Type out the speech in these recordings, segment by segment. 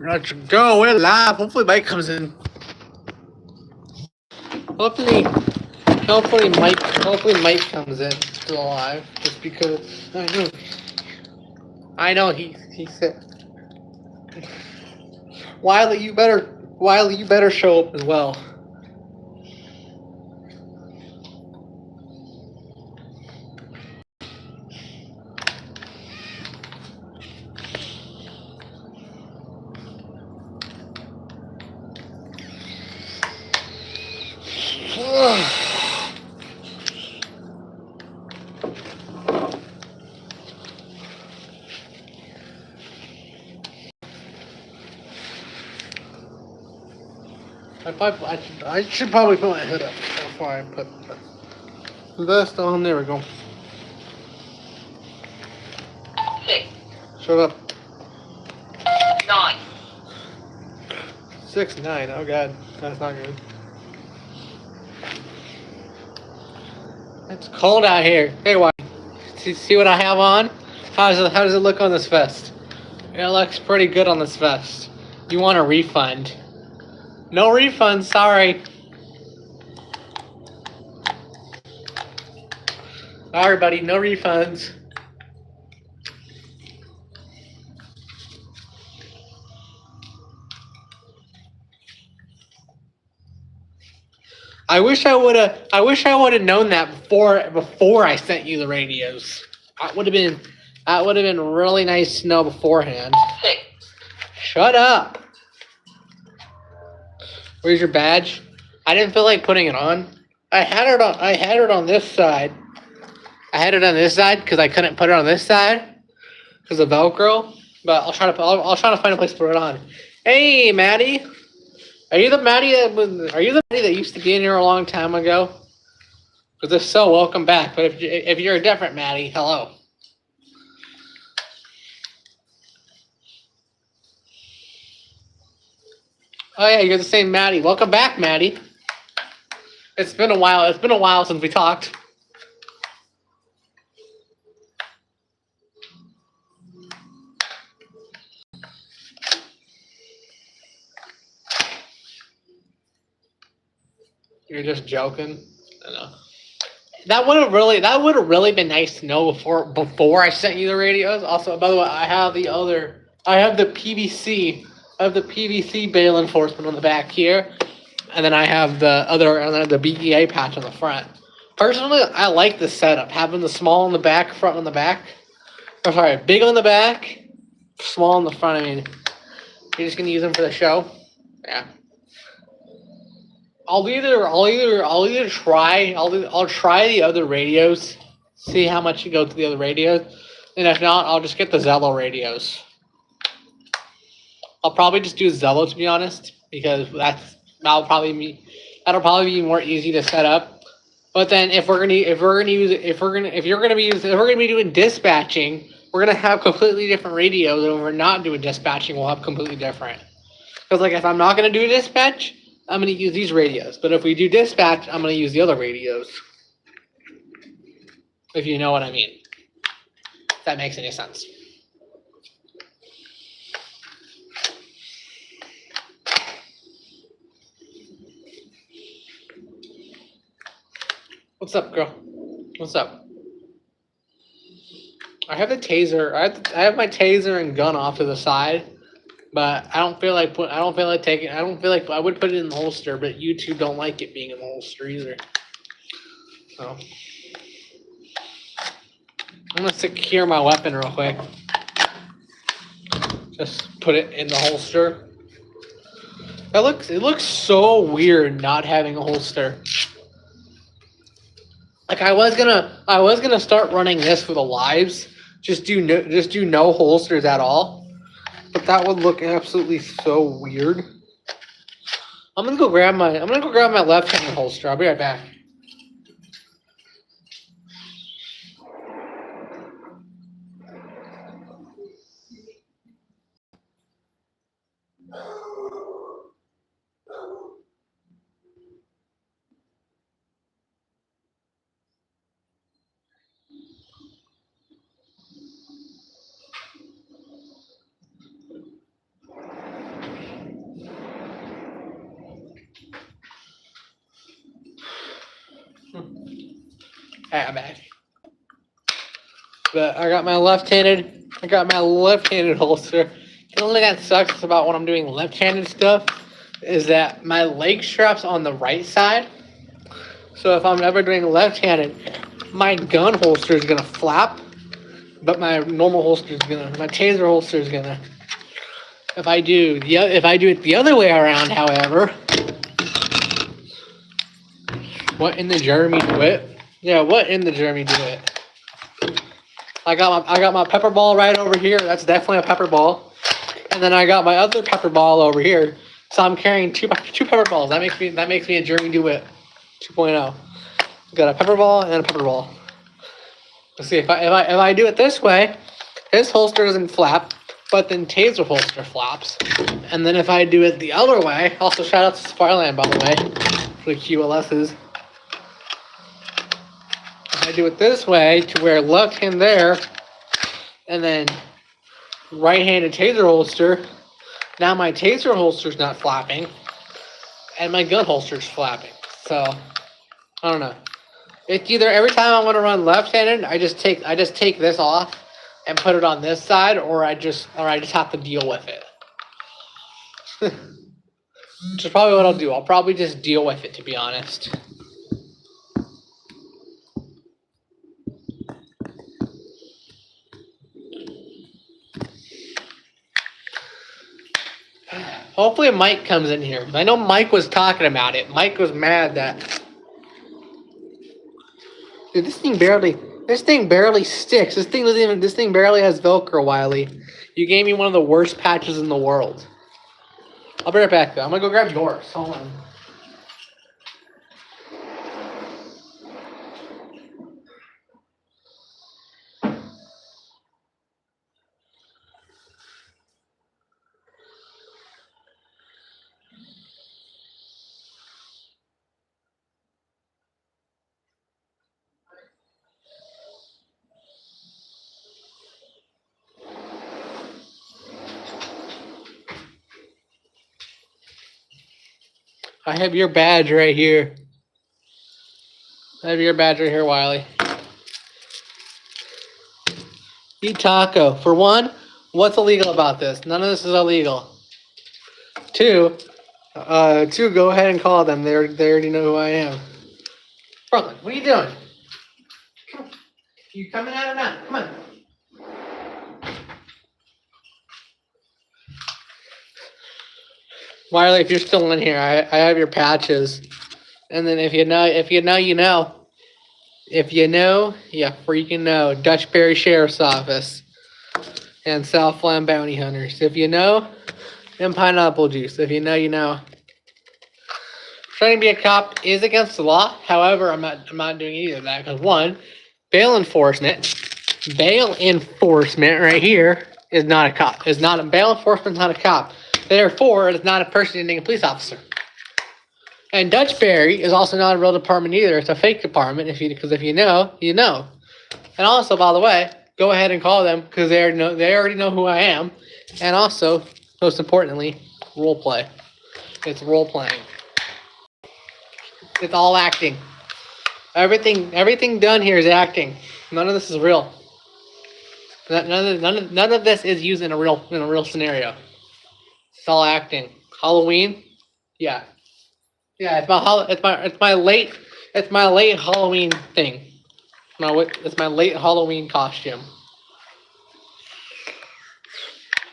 Let's go. We're live. Hopefully, Mike comes in. Hopefully, Mike comes in still alive. Just because I know he said. Wiley, you better show up as well. I should probably put my hood up before I put the vest on. There we go. Shut up. 9. 6'9". Oh god, that's not good. It's cold out here. Hey, why? See what I have on? How does it look on this vest? It looks pretty good on this vest. You want a refund? No refund. Sorry. Sorry, buddy. No refunds. I wish I would have known that before I sent you the radios. That would have been really nice to know beforehand. Shut up. Where's your badge? I didn't feel like putting it on. I had it on this side. I had it on this side because I couldn't put it on this side because of Velcro. But I'll try to find a place to put it on. Hey, Maddie. Are you the Maddie that used to be in here a long time ago? Because if so, welcome back. But if you're a different Maddie, hello. Oh yeah, you're the same Maddie. Welcome back, Maddie. It's been a while. It's been a while since we talked. You're just joking. I know. That would have really been nice to know before I sent you the radios. Also, by the way, I have the PVC. I have the PVC bail enforcement on the back here, and then I have the BEA patch on the front. Personally, I like this setup, having the small on the back, front on the back. Oh, sorry, big on the back, small on the front. I mean, you're just gonna use them for the show. Yeah. I'll try the other radios, see how much you go to the other radios, and if not, I'll just get the Zello radios. I'll probably just do Zello, to be honest, because that'll probably be more easy to set up. But then if we're gonna be doing dispatching, we're gonna have completely different radios, and when we're not doing dispatching, we'll have completely different. Because like if I'm not gonna do dispatch, I'm going to use these radios. But if we do dispatch, I'm going to use the other radios. If you know what I mean. If that makes any sense. What's up, girl? What's up? I have the taser. I have my taser and gun off to the side. But I don't feel like I would put it in the holster, but YouTube don't like it being in the holster either. So I'm gonna secure my weapon real quick. Just put it in the holster. It looks so weird not having a holster. Like I was gonna start running this for the lives. Just do no holsters at all. But that would look absolutely so weird. I'm gonna go grab my left-handed holster. I'll be right back. Alright, I'm back. But I got my left-handed holster. The only thing that sucks about when I'm doing left-handed stuff is that my leg strap's on the right side. So if I'm ever doing left-handed, my gun holster is gonna flap, but my taser holster is gonna. If I do it the other way around, however, what in the Jeremy do it? Yeah, what in the Jeremy do it? I got my pepper ball right over here. That's definitely a pepper ball. And then I got my other pepper ball over here. So I'm carrying two pepper balls. That makes me a Jeremy DeWitt 2.0. Got a pepper ball and a pepper ball. Let's see if I do it this way, his holster doesn't flap, but then taser holster flaps. And then if I do it the other way, also shout out to Spireland by the way for the QLSs. I do it this way to where left hand there, and then right-handed taser holster. Now my taser holster's not flapping, and my gun holster's flapping. So I don't know. It's either every time I want to run left-handed, I just take this off and put it on this side, or I just have to deal with it. Which is probably what I'll do. I'll probably just deal with it, to be honest. Hopefully Mike comes in here. I know Mike was talking about it. Mike was mad that... Dude, this thing barely sticks. This thing barely has Velcro, Wiley. You gave me one of the worst patches in the world. I'll be right back, though. I'm gonna go grab yours. Hold on. I have your badge right here. Wiley. Eat taco. For one, what's illegal about this? None of this is illegal. Two, go ahead and call them. They already know who I am. Brooklyn, what are you doing? Come on. You coming out or not? Come on. Wiley, if you're still in here, I have your patches. And then if you know, you know. If you know, you freaking know. Dutchbury Sheriff's Office and Southland Bounty Hunters. If you know, then pineapple juice. If you know, you know. Trying to be a cop is against the law. However, I'm not doing either of that because one, bail enforcement right here is not a cop. Bail enforcement's not a cop. Therefore, it's not a person being a police officer. And Dutchbury is also not a real department either. It's a fake department. Because if you know, you know. And also, by the way, go ahead and call them because they already know who I am. And also, most importantly, role play. It's role playing. It's all acting. Everything done here is acting. None of this is real. None of this is used in a real scenario. It's all acting. Halloween, yeah. It's my late Halloween thing. It's my late Halloween costume.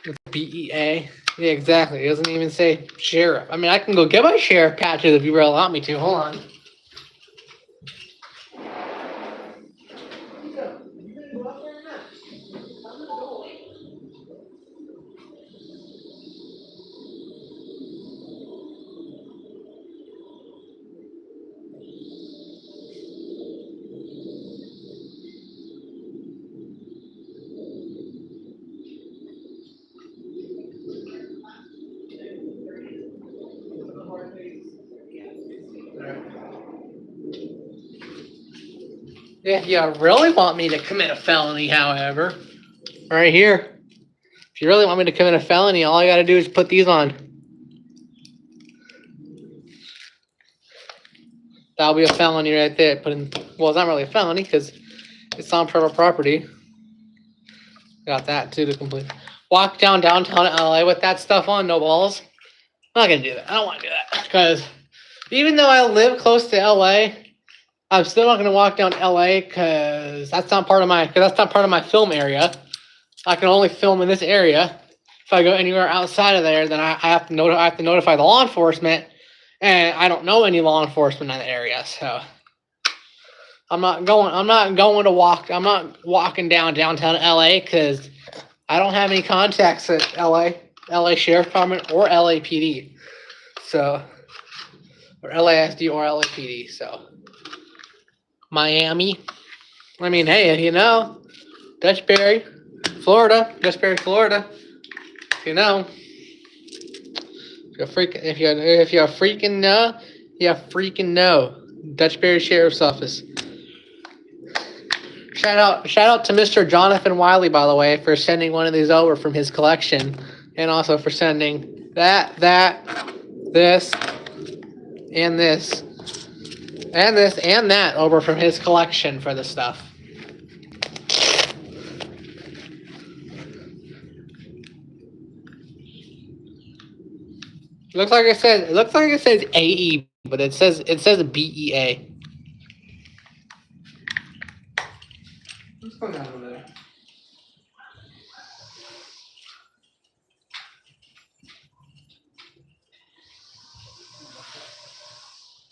It's BEA. Yeah, exactly. It doesn't even say sheriff. I mean, I can go get my sheriff patches if you really want me to. Hold on. If you really want me to commit a felony, however, right here. If you really want me to commit a felony, all I gotta do is put these on. That'll be a felony right there. Well, it's not really a felony because it's on private property. Got that too to complete. Walk downtown LA with that stuff on, no balls. I'm not gonna do that. I don't want to do that because even though I live close to LA, I'm still not gonna walk down LA because that's not part of my film area. I can only film in this area. If I go anywhere outside of there, then I have to notify the law enforcement, and I don't know any law enforcement in the area, so I'm not walking downtown LA because I don't have any contacts at LA Sheriff Department or LAPD, so or LASD or LAPD, so Miami. I mean, hey, you know, Dutchbury, Florida. You know, if you freaking know, you freaking know. Dutchbury Sheriff's Office. Shout out to Mr. Jonathan Wiley, by the way, for sending one of these over from his collection, and also for sending this, and that over from his collection for the stuff. Looks like it says AE, but it says BEA. What's going on over there?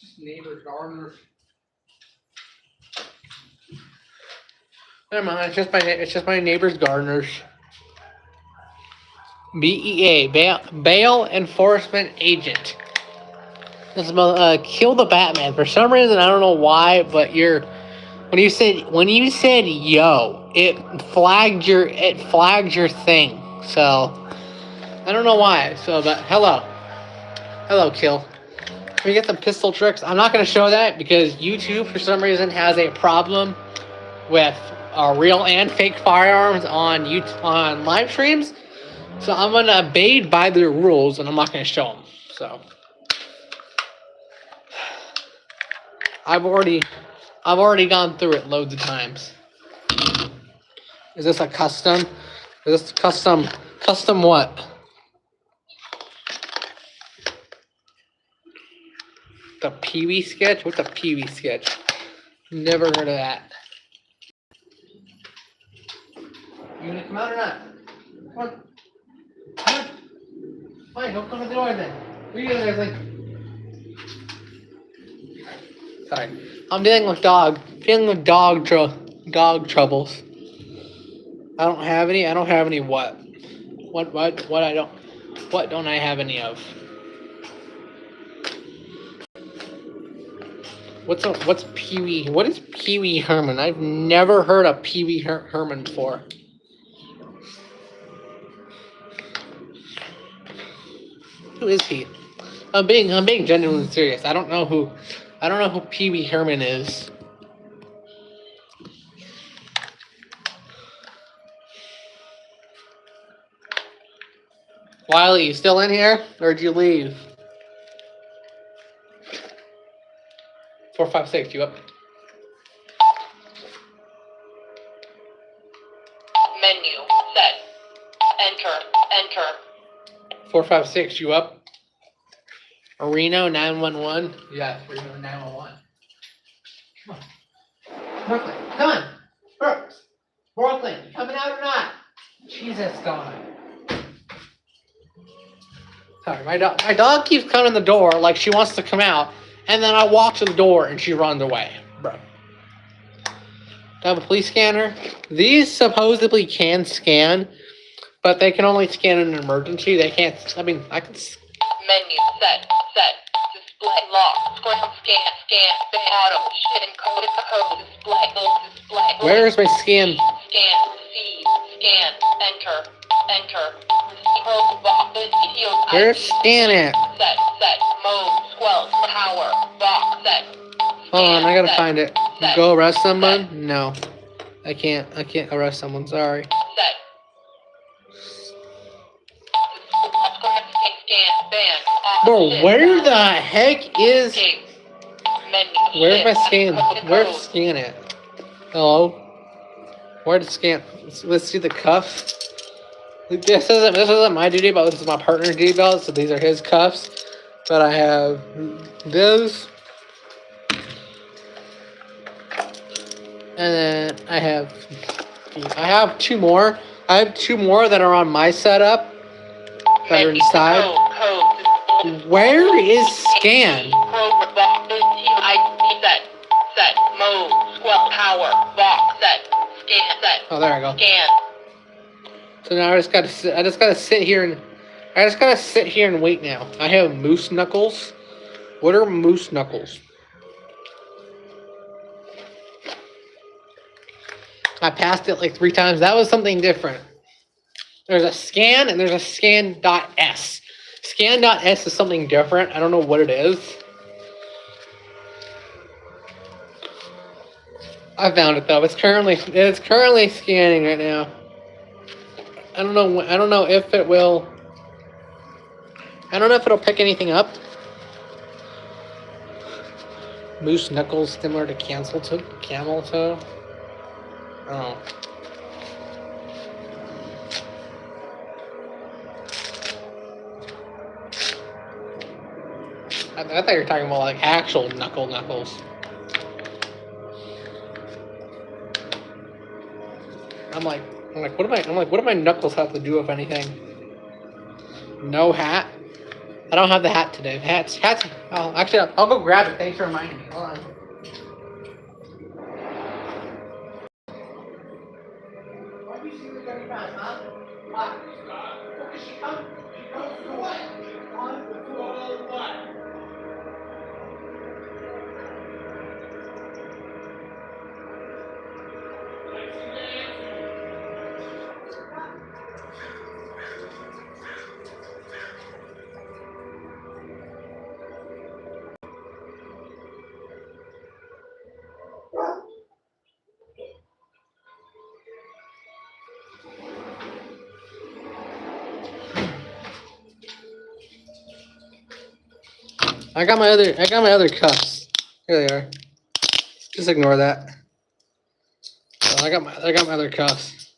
Just neighbors, gardeners. Never mind. It's just my neighbor's gardeners. BEA, bail enforcement agent. This is kill the Batman. For some reason, I don't know why, but when you said yo, it flagged your thing. So I don't know why. So, but hello, kill. Can we get some pistol tricks? I'm not going to show that because YouTube, for some reason, has a problem with real and fake firearms on live streams. So I'm going to abide by their rules, and I'm not going to show them. So I've already gone through it loads of times. Is this a custom? Is this custom what? The Pee-wee sketch? What's a Pee-wee sketch? Never heard of that. You gonna come out or not? Come on. Come on. Fine, don't come to the door then. What are you doing there, Sorry. I'm dealing with dog troubles. I don't have any what? What don't I have any of? What's Pee-wee? What is Pee-wee Herman? I've never heard of Pee-wee Herman before. Who is he? I'm being genuinely serious. I don't know who Pee-wee Herman is. Wiley, you still in here, or did you leave? 456, you up? Menu. Set. Enter. 456, you up? Reno 911. Yeah, Reno 911. Come on. Brooklyn, come on. Brooklyn, you coming out or not? Jesus God. Sorry, my dog keeps coming to the door like she wants to come out, and then I walk to the door and she runs away. Bro. Do I have a police scanner? These supposedly can scan, but they can only scan in an emergency. They can't, I can... Menu. Set. Display. Lock. Scan. Auto. Code. Display. Where's my scan? Scan. Enter. Where's scan it? Set. Mode. 12. Power. Box. Set. Hold on, I gotta find it. Go arrest someone? No. I can't arrest someone, sorry. Set. Scan. Ban. Bro, where the heck is... menu. Where's my Shift. scan? Code. Where's scan at? Hello? Where to scan? Let's see the cuff. This isn't my duty belt. This is my partner's duty belt. So these are his cuffs. But I have those, and then I have two more. I have two more that are on my setup that are inside. Code. Where is scan? Program. Box. ID set. Set. Mode. 12. Power. Box. Set. Scan. Set. Oh, there I go. Scan. So now I just gotta sit here and wait now. I have moose knuckles. What are moose knuckles? I passed it like 3 times. That was something different. There's a scan and there's a scan.s. Scan.s is something different. I don't know what it is. I found it though. It's currently scanning right now. I don't know if it will. I don't know if it'll pick anything up. Moose knuckles similar to camel toe. Oh. I thought you were talking about like actual knuckles. I'm like, what do my knuckles have to do with anything? No hat. I don't have the hat today. Hats. Oh, actually, I'll go grab it. Thanks for reminding me. Hold on. I got my other cuffs. Here they are. Just ignore that. So I got my other cuffs.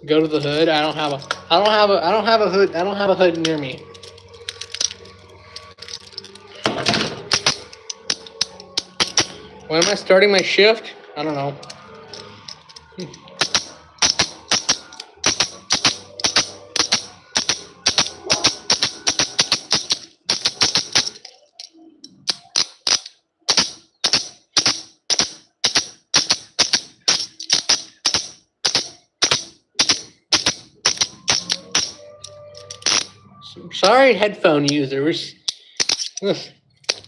Go to the hood. I don't have a hood near me. When am I starting my shift? I don't know. Sorry, headphone users.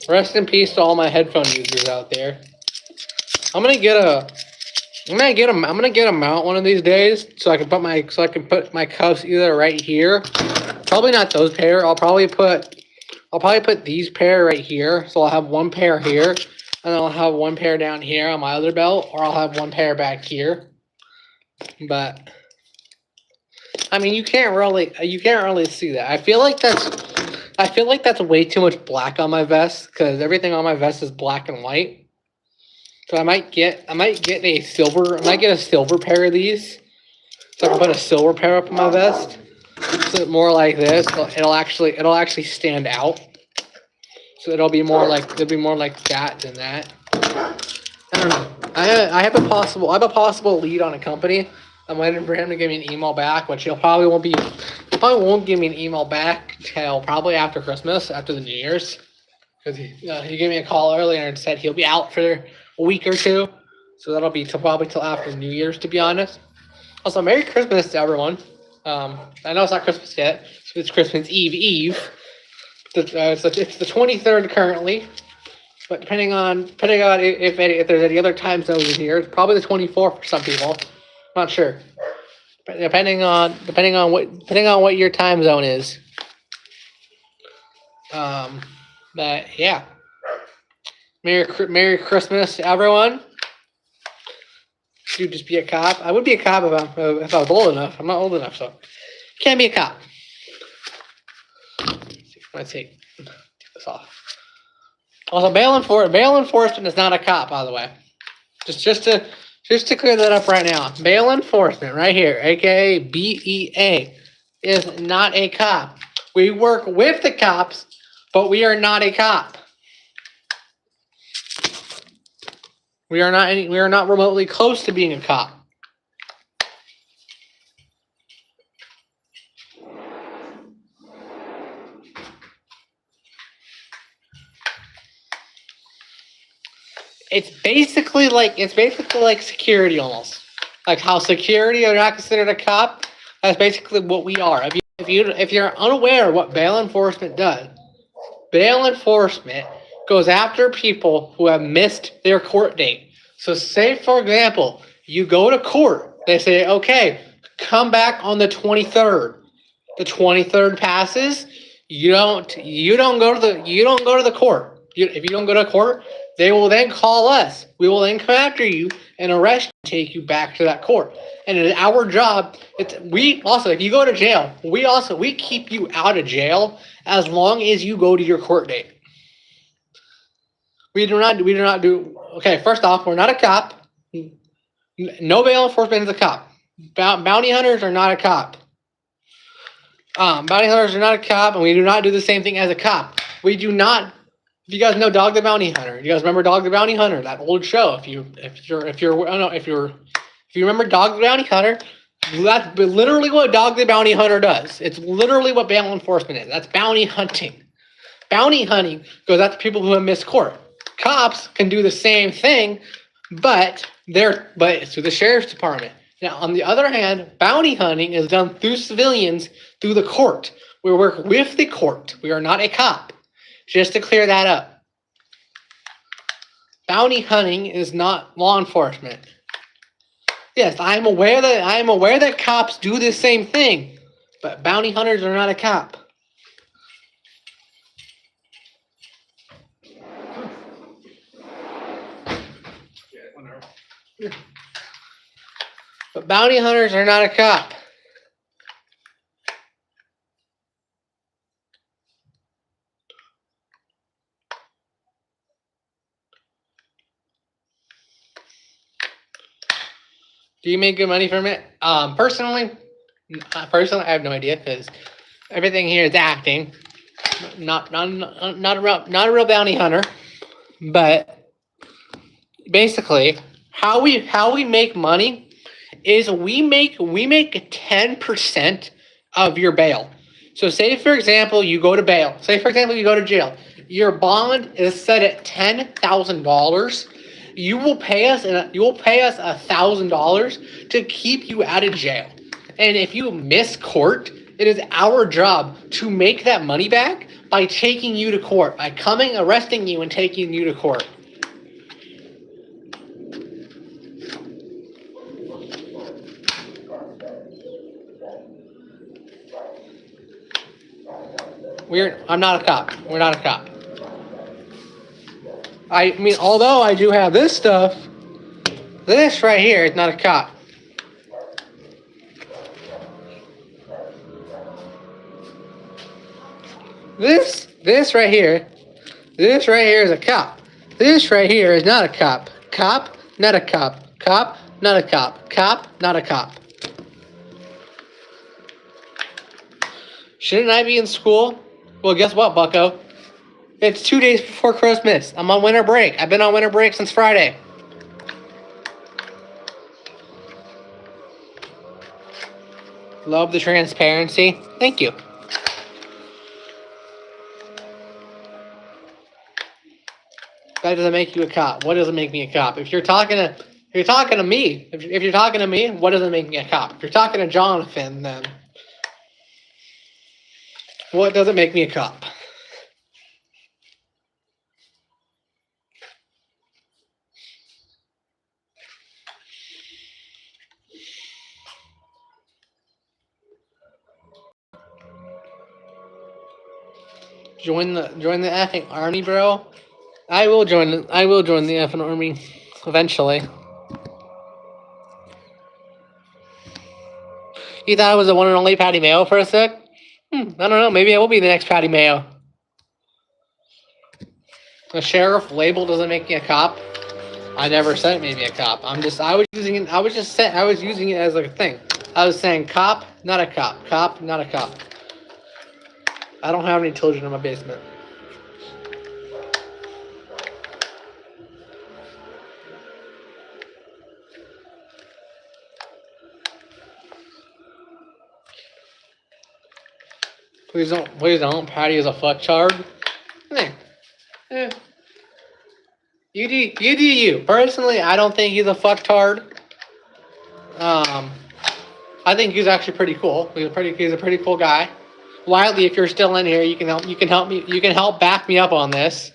Rest in peace to all my headphone users out there. I'm gonna get a mount one of these days so I can put my cuffs either right here. Probably not those pair. I'll probably put these pair right here. So I'll have one pair here, and then I'll have one pair down here on my other belt, or I'll have one pair back here. But I mean, you can't really see that. I feel like that's way too much black on my vest because everything on my vest is black and white. So I might get a silver pair of these. So I can put a silver pair up in my vest. So more like this, it'll actually stand out. So it'll be more like that than that. I don't know. I have a possible lead on a company. I'm waiting for him to give me an email back, which he probably won't give me an email back till probably after Christmas, after the New Year's, because he gave me a call earlier and said he'll be out for a week or two, so that'll be probably till after New Year's, to be honest. Also, Merry Christmas to everyone. I know it's not Christmas yet, so it's Christmas Eve. So it's the 23rd currently, but depending on if there's any other time zones in here, it's probably the 24th for some people. Not sure. Depending on what your time zone is. But yeah. Merry Christmas to everyone. to just be a cop. I would be a cop if I was old enough. I'm not old enough, so can't be a cop. Let's take this off. Also, bail enforcement is not a cop, by the way. Just to clear that up right now. Bail enforcement, right here, aka BEA, is not a cop. We work with the cops, but we are not a cop. We are not remotely close to being a cop. It's basically like security almost. Like how security are not considered a cop. That's basically what we are. If you're unaware of what bail enforcement does, bail enforcement goes after people who have missed their court date. So say, for example, you go to court. They say, okay, come back on the 23rd. The 23rd passes. You don't go to the court. If you don't go to court, they will then call us. We will then come after you and arrest you and take you back to that court. And it is our job. If you go to jail, we keep you out of jail as long as you go to your court date. We do not do. Okay, first off, we're not a cop. No bail enforcement is a cop. Bounty hunters are not a cop. Bounty hunters are not a cop, and we do not do the same thing as a cop. We do not. If you guys know Dog the Bounty Hunter, you guys remember Dog the Bounty Hunter, that old show. If you remember Dog the Bounty Hunter, that's literally what Dog the Bounty Hunter does. It's literally what bail enforcement is. That's bounty hunting. Bounty hunting goes after people who have missed court. Cops can do the same thing, but it's through the sheriff's department. Now, on the other hand, bounty hunting is done through civilians, through the court. We work with the court. We are not a cop. Just to clear that up. Bounty hunting is not law enforcement. Yes, I am aware that cops do the same thing, but bounty hunters are not a cop. But bounty hunters are not a cop. Do you make good money from it? Personally, I have no idea because everything here is acting. Not a real bounty hunter, but basically, how we make money is we make 10% of your bail. So say for example you go to bail. Say for example you go to jail. Your bond is set at $10,000. You will pay us $1,000 to keep you out of jail. And if you miss court, it is our job to make that money back by taking you to court, by arresting you and taking you to court. I'm not a cop. We're not a cop. I mean, although I do have this stuff, this right here is not a cop. This right here is a cop. This right here is not a cop. Cop, not a cop. Cop, not a cop. Cop, not a cop. Shouldn't I be in school? Well, guess what, bucko? It's 2 days before Christmas. I'm on winter break. I've been on winter break since Friday. Love the transparency. Thank you. That doesn't make you a cop. What doesn't make me a cop? If you're talking to me, what doesn't make me a cop? If you're talking to Jonathan, then what doesn't make me a cop? Join the effing army, bro. I will join the effing army eventually. You thought I was the one and only Patty Mayo for a sec? I don't know. Maybe I will be the next Patty Mayo. The sheriff label doesn't make me a cop. I never said it made me a cop. I was using it. I was using it as like a thing. I was saying cop, not a cop. Cop, not a cop. I don't have any children in my basement. Please don't. Patty is a fucktard. You do you. Personally, I don't think he's a fucktard. I think he's actually pretty cool. He's a pretty cool guy. Wiley, if you're still in here, you can help back me up on this.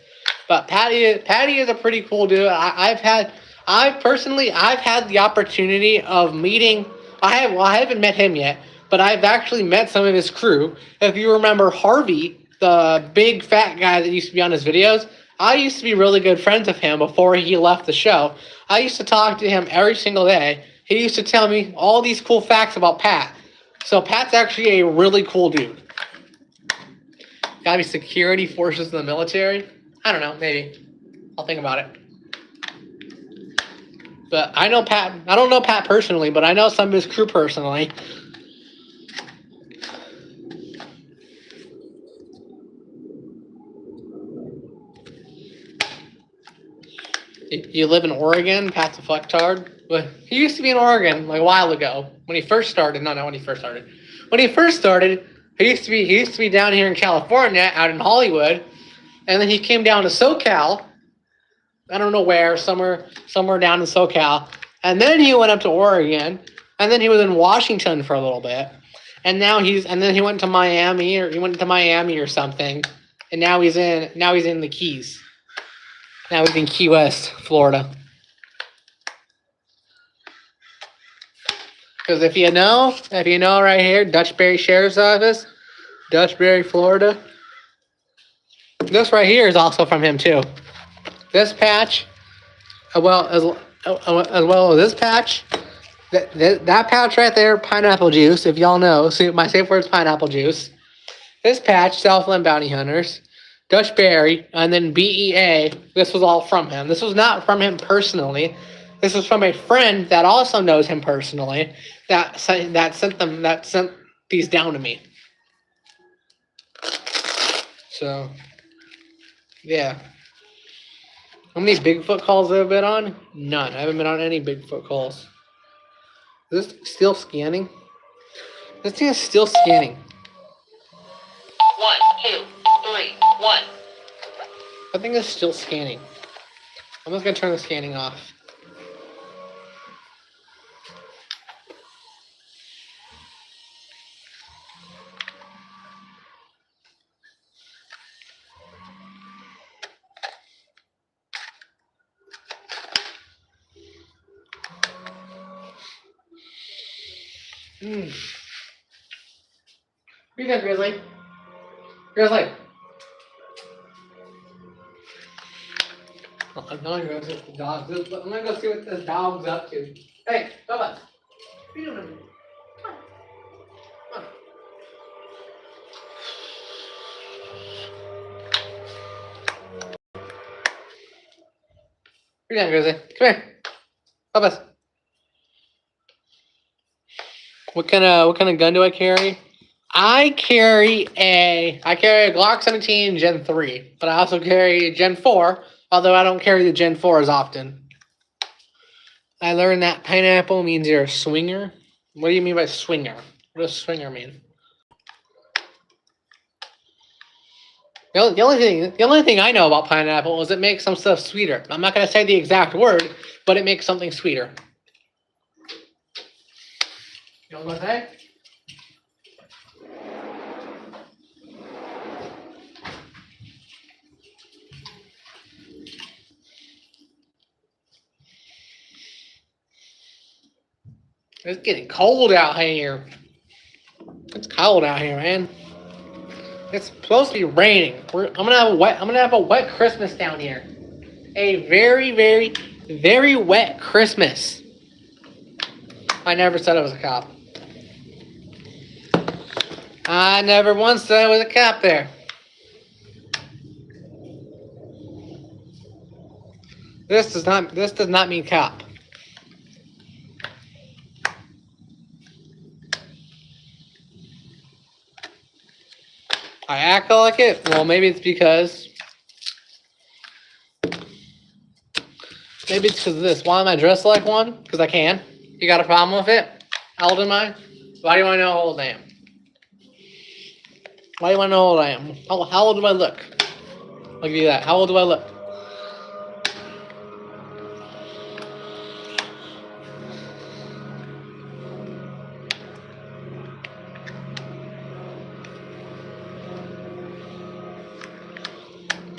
But Patty is a pretty cool dude. I've had the opportunity of meeting. I haven't met him yet, but I've actually met some of his crew. If you remember Harvey, the big fat guy that used to be on his videos, I used to be really good friends with him before he left the show. I used to talk to him every single day. He used to tell me all these cool facts about Pat. So Pat's actually a really cool dude. Gotta be security forces in the military? I don't know, maybe. I'll think about it. But I know Pat. I don't know Pat personally, but I know some of his crew personally. You live in Oregon? Pat's a fucktard? But he used to be in Oregon like a while ago when he first started. No, not when he first started. When he first started, he used to be down here in California, out in Hollywood, and then he came down to SoCal. I don't know where, somewhere down in SoCal, and then he went up to Oregon, and then he was in Washington for a little bit, and then he went to Miami or something, and now he's in the Keys. Now he's in Key West, Florida. Because if you know right here, Dutchbury Sheriff's Office, Dutchbury, Florida. This right here is also from him too. This patch, as well as this patch, that patch right there, pineapple juice. If y'all know, see my safe word's pineapple juice. This patch, Southland Bounty Hunters, Dutchbury, and then BEA. This was all from him. This was not from him personally. This was from a friend that also knows him personally. That sent these down to me. So, yeah. How many Bigfoot calls have I been on? None. I haven't been on any Bigfoot calls. Is this still scanning? This thing is still scanning. 1, 2, 3, 1. I think it's still scanning. I'm just gonna turn the scanning off. What you got, Grizzly? Grizzly. Oh, I'm gonna go see what the dog's up. I'm gonna go see what this dog's up to. Hey, Bubba. What are you doing over here? Come on. Come on. What you doing, Grizzly? Come here. Bubba. What kind of gun do I carry? I carry a Glock 17 Gen 3, but I also carry a Gen 4, although I don't carry the Gen 4 as often. I learned that pineapple means you're a swinger. What do you mean by swinger? What does swinger mean? The only thing I know about pineapple is it makes some stuff sweeter. I'm not gonna say the exact word, but it makes something sweeter. You know what I'm saying? It's getting cold out here. It's cold out here, man. It's supposed to be raining. I'm gonna have a wet Christmas down here. A very, very, very wet Christmas. I never said I was a cop. I never once said there was a cop there. This does not mean cop. I act like it. Well, maybe it's because of this. Why am I dressed like one? Because I can. You got a problem with it? How old am I? Why do you want to know how old I am? Why do you want to know how old I am? How old do I look? I'll give you that. How old do I look?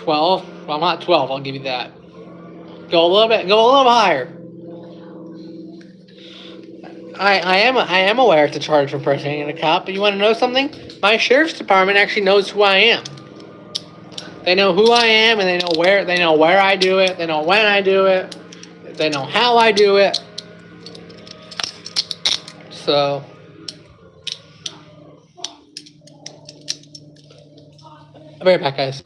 Well, I'm not 12. I'll give you that. Go a little higher. I am aware it's a charge for impersonating a cop, but you want to know something? My sheriff's department actually knows who I am. They know who I am, and they know where I do it. They know when I do it. They know how I do it. So, I'll be right back, guys.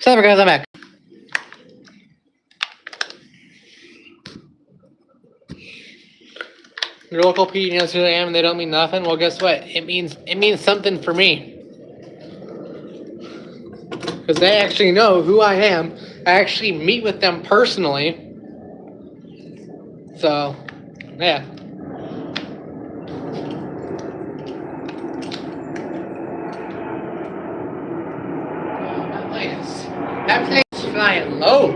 Sorry, guys, I'm back. Your local PD knows who I am, and they don't mean nothing. Well, guess what? It means something for me. Because they actually know who I am. I actually meet with them personally. So, yeah. That plane's flying low.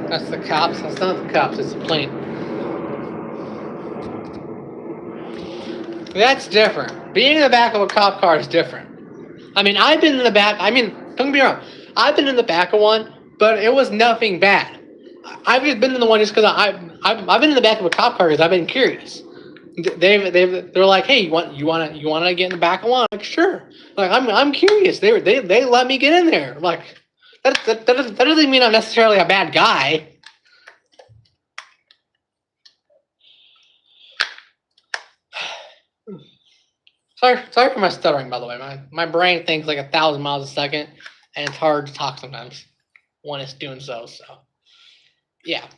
That's the cops. That's not the cops. It's the plane. That's different. Being in the back of a cop car is different. I mean, I've been in the back. I mean, don't get me wrong. I've been in the back of one, but it was nothing bad. I've just been in the one just because I've been in the back of a cop car because I've been curious. They're like, hey, you want to get in the back of one? I'm like, sure. Like, I'm curious. They let me get in there. Like, that doesn't mean I'm necessarily a bad guy. Sorry for my stuttering, by the way. My brain thinks like 1,000 miles a second, and it's hard to talk sometimes when it's doing so. So, yeah.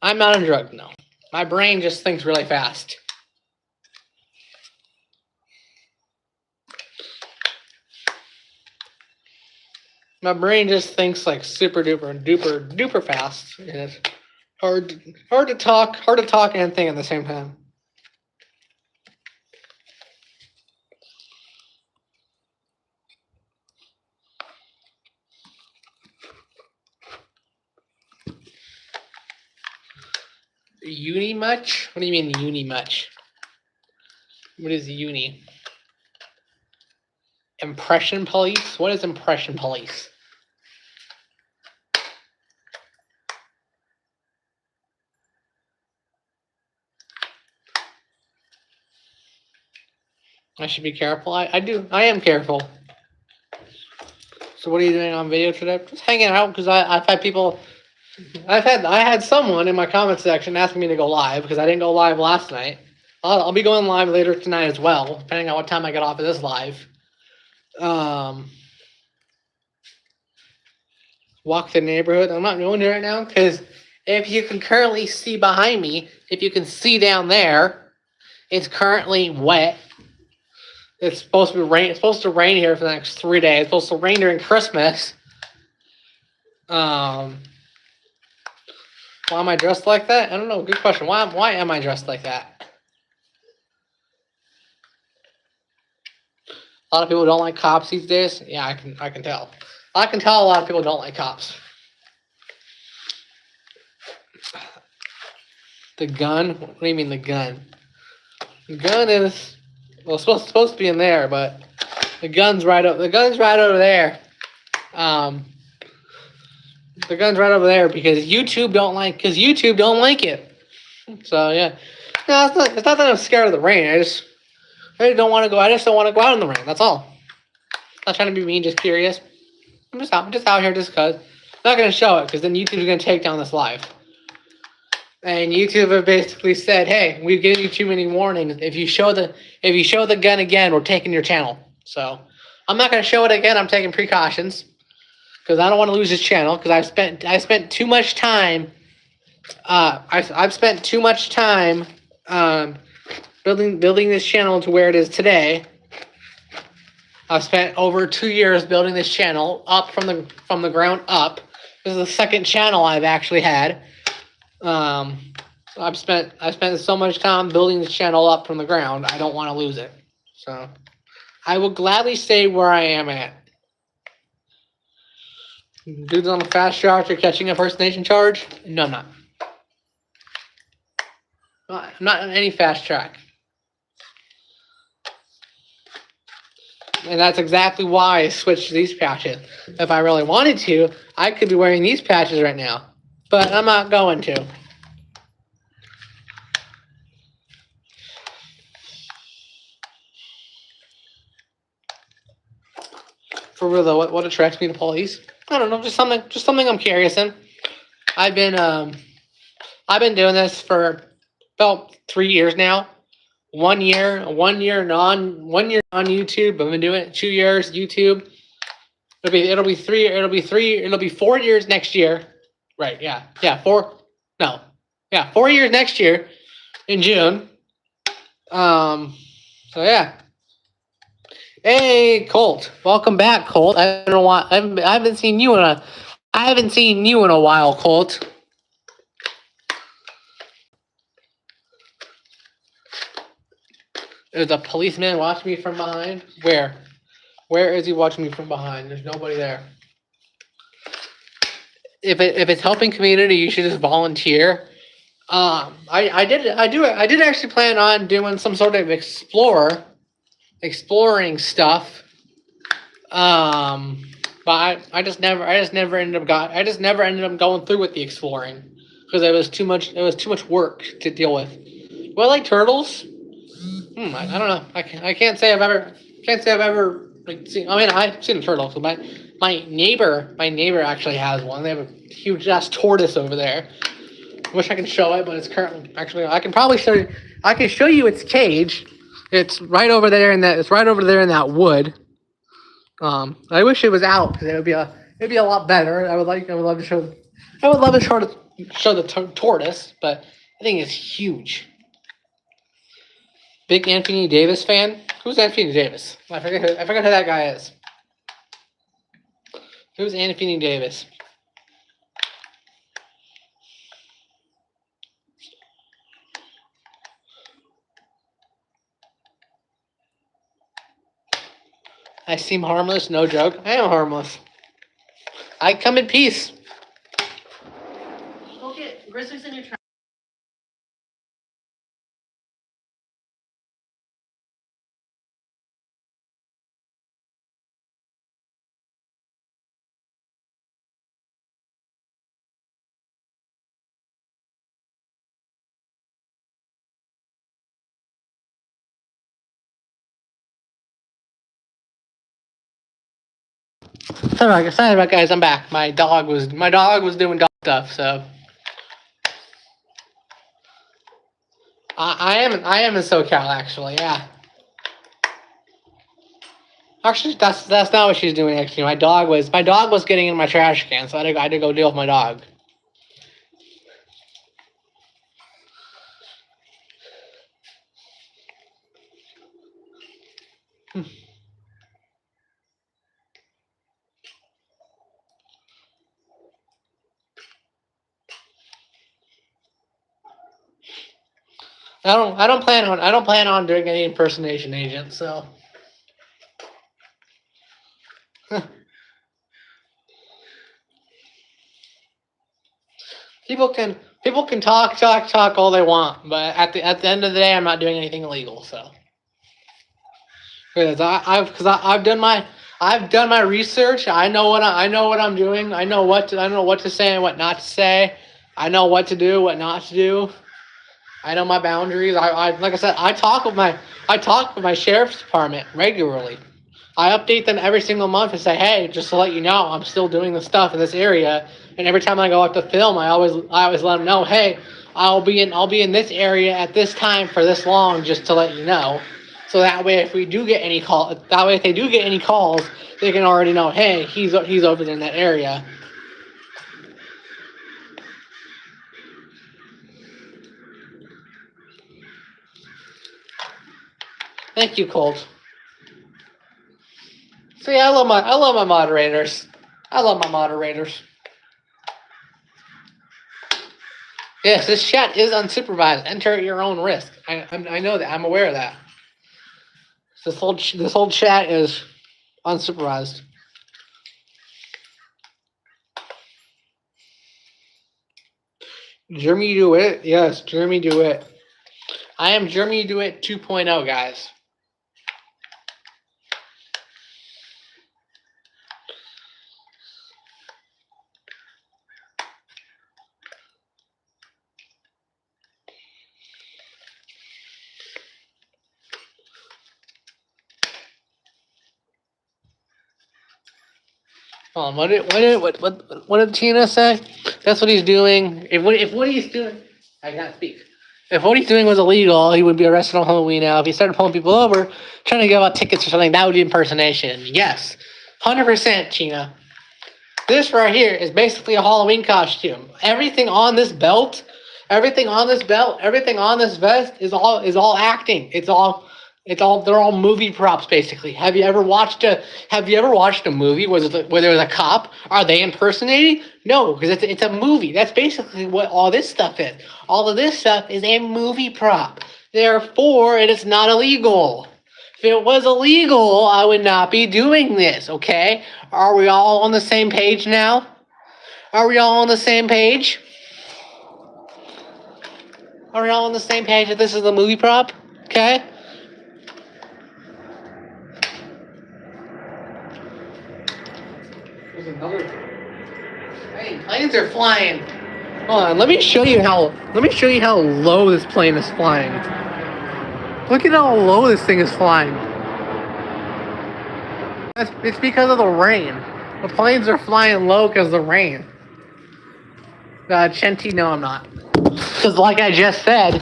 I'm not on drugs, no. My brain just thinks really fast. My brain just thinks like super duper fast. And it's hard to talk and think at the same time. Uni much? What do you mean uni much? What is uni? Impression police? What is impression police? I should be careful. I am careful. So what are you doing on video today? Just hanging out because I've had people. I had someone in my comment section asking me to go live because I didn't go live last night. I'll be going live later tonight as well, depending on what time I get off of this live. Walk the neighborhood. I'm not going there right now because if you can currently see behind me, if you can see down there, it's currently wet. It's supposed to be rain. It's supposed to rain here for the next 3 days. It's supposed to rain during Christmas. Why am I dressed like that? I don't know. Good question. Why am I dressed like that? A lot of people don't like cops these days. Yeah, I can tell. I can tell a lot of people don't like cops. The gun? What do you mean the gun? The gun is well supposed to be in there, but the gun's right over there. Um, the gun's right over there because YouTube don't like it. So yeah. No, it's not that I'm scared of the rain. I just don't want to go. I just don't want to go out in the rain. That's all. Not trying to be mean, just curious. I'm just out here just cause. I'm not gonna show it because then YouTube's gonna take down this live. And YouTube have basically said, "Hey, we've given you too many warnings. If you show the gun again, we're taking your channel." So I'm not gonna show it again. I'm taking precautions because I don't want to lose this channel because I spent too much time. I've spent too much time building this channel to where it is today. I've spent over 2 years building this channel up from the ground up. This is the second channel I've actually had. I've spent so much time building this channel up from the ground. I don't want to lose it. So I will gladly stay where I am at. Dude's on a fast track. You're catching a First Nation charge? No, I'm not. I'm not on any fast track. And that's exactly why I switched to these patches. If I really wanted to, I could be wearing these patches right now. But I'm not going to. For real though, what attracts me to police? I don't know, just something I'm curious in. I've been doing this for about 3 years now. 1 year on YouTube. I've been doing it 2 years YouTube. It'll be 4 years next year. Right, yeah. 4 years next year in June. So yeah. Hey Colt, welcome back, Colt. I don't know why I haven't seen you in a while, Colt. There's a policeman watching me from behind. Where? Where is he watching me from behind? There's nobody there. If it's helping community, you should just volunteer. I did actually plan on doing some sort of exploring stuff. But I just never ended up going through with the exploring because it was too much work to deal with. Do I like turtles? I don't know. I can't say I've ever like seen. I mean, I've seen a turtle. So my neighbor actually has one. They have a huge ass tortoise over there. I wish I could show it, but it's currently actually. I can probably show you. I can show you its cage. It's right over there in that wood. I wish it was out because it'd be a lot better. I would love to show the tortoise, but I think it's huge. Big Anthony Davis fan? Who's Anthony Davis? I forget who that guy is. Who's Anthony Davis? I seem harmless, no joke. I am harmless. I come in peace. Go get Grizzlies in your trap. Sorry about guys, I'm back. My dog was doing dog stuff, so I am in SoCal actually, yeah. Actually, that's not what she's doing. Actually, my dog was getting in my trash can, so I had to go deal with my dog. I don't plan on doing any impersonation agent. So people can People can talk all they want, but at the end of the day, I'm not doing anything illegal. So, because I've done my research. I know what I'm doing. I know what to say and what not to say. I know what to do, what not to do. I know my boundaries. I like I said, I talk with my sheriff's department regularly. I update them every single month and say, hey, just to let you know, I'm still doing this stuff in this area. And every time I go out to film, I always let them know, hey, I'll be in this area at this time for this long, just to let you know. So that way, if they do get any calls, they can already know, hey, he's over there in that area. Thank you, Colt. See, I love my moderators. I love my moderators. Yes, this chat is unsupervised. Enter at your own risk. I know that. I'm aware of that. This whole chat is unsupervised. Jeremy DeWitt? Yes, Jeremy DeWitt. I am Jeremy DeWitt 2.0, guys. What did Tina say? That's what he's doing. If what he's doing, I can't speak. If what he's doing was illegal, he would be arrested on Halloween now. If he started pulling people over, trying to give out tickets or something, that would be impersonation. Yes, 100%, Tina. This right here is basically a Halloween costume. Everything on this belt, everything on this vest is all acting. They're all movie props basically. Have you ever watched a movie where there was a cop? Are they impersonating? No, because it's a movie. That's basically what all this stuff is. All of this stuff is a movie prop. Therefore, it is not illegal. If it was illegal, I would not be doing this, okay? Are we all on the same page now? Are we all on the same page? Are we all on the same page that this is a movie prop? Okay? There's another. Hey, planes are flying. Hold on, let me show you how low this plane is flying. Look at how low this thing is flying. It's because of the rain. The planes are flying low because of the rain. Chenti, no, I'm not. Because like I just said,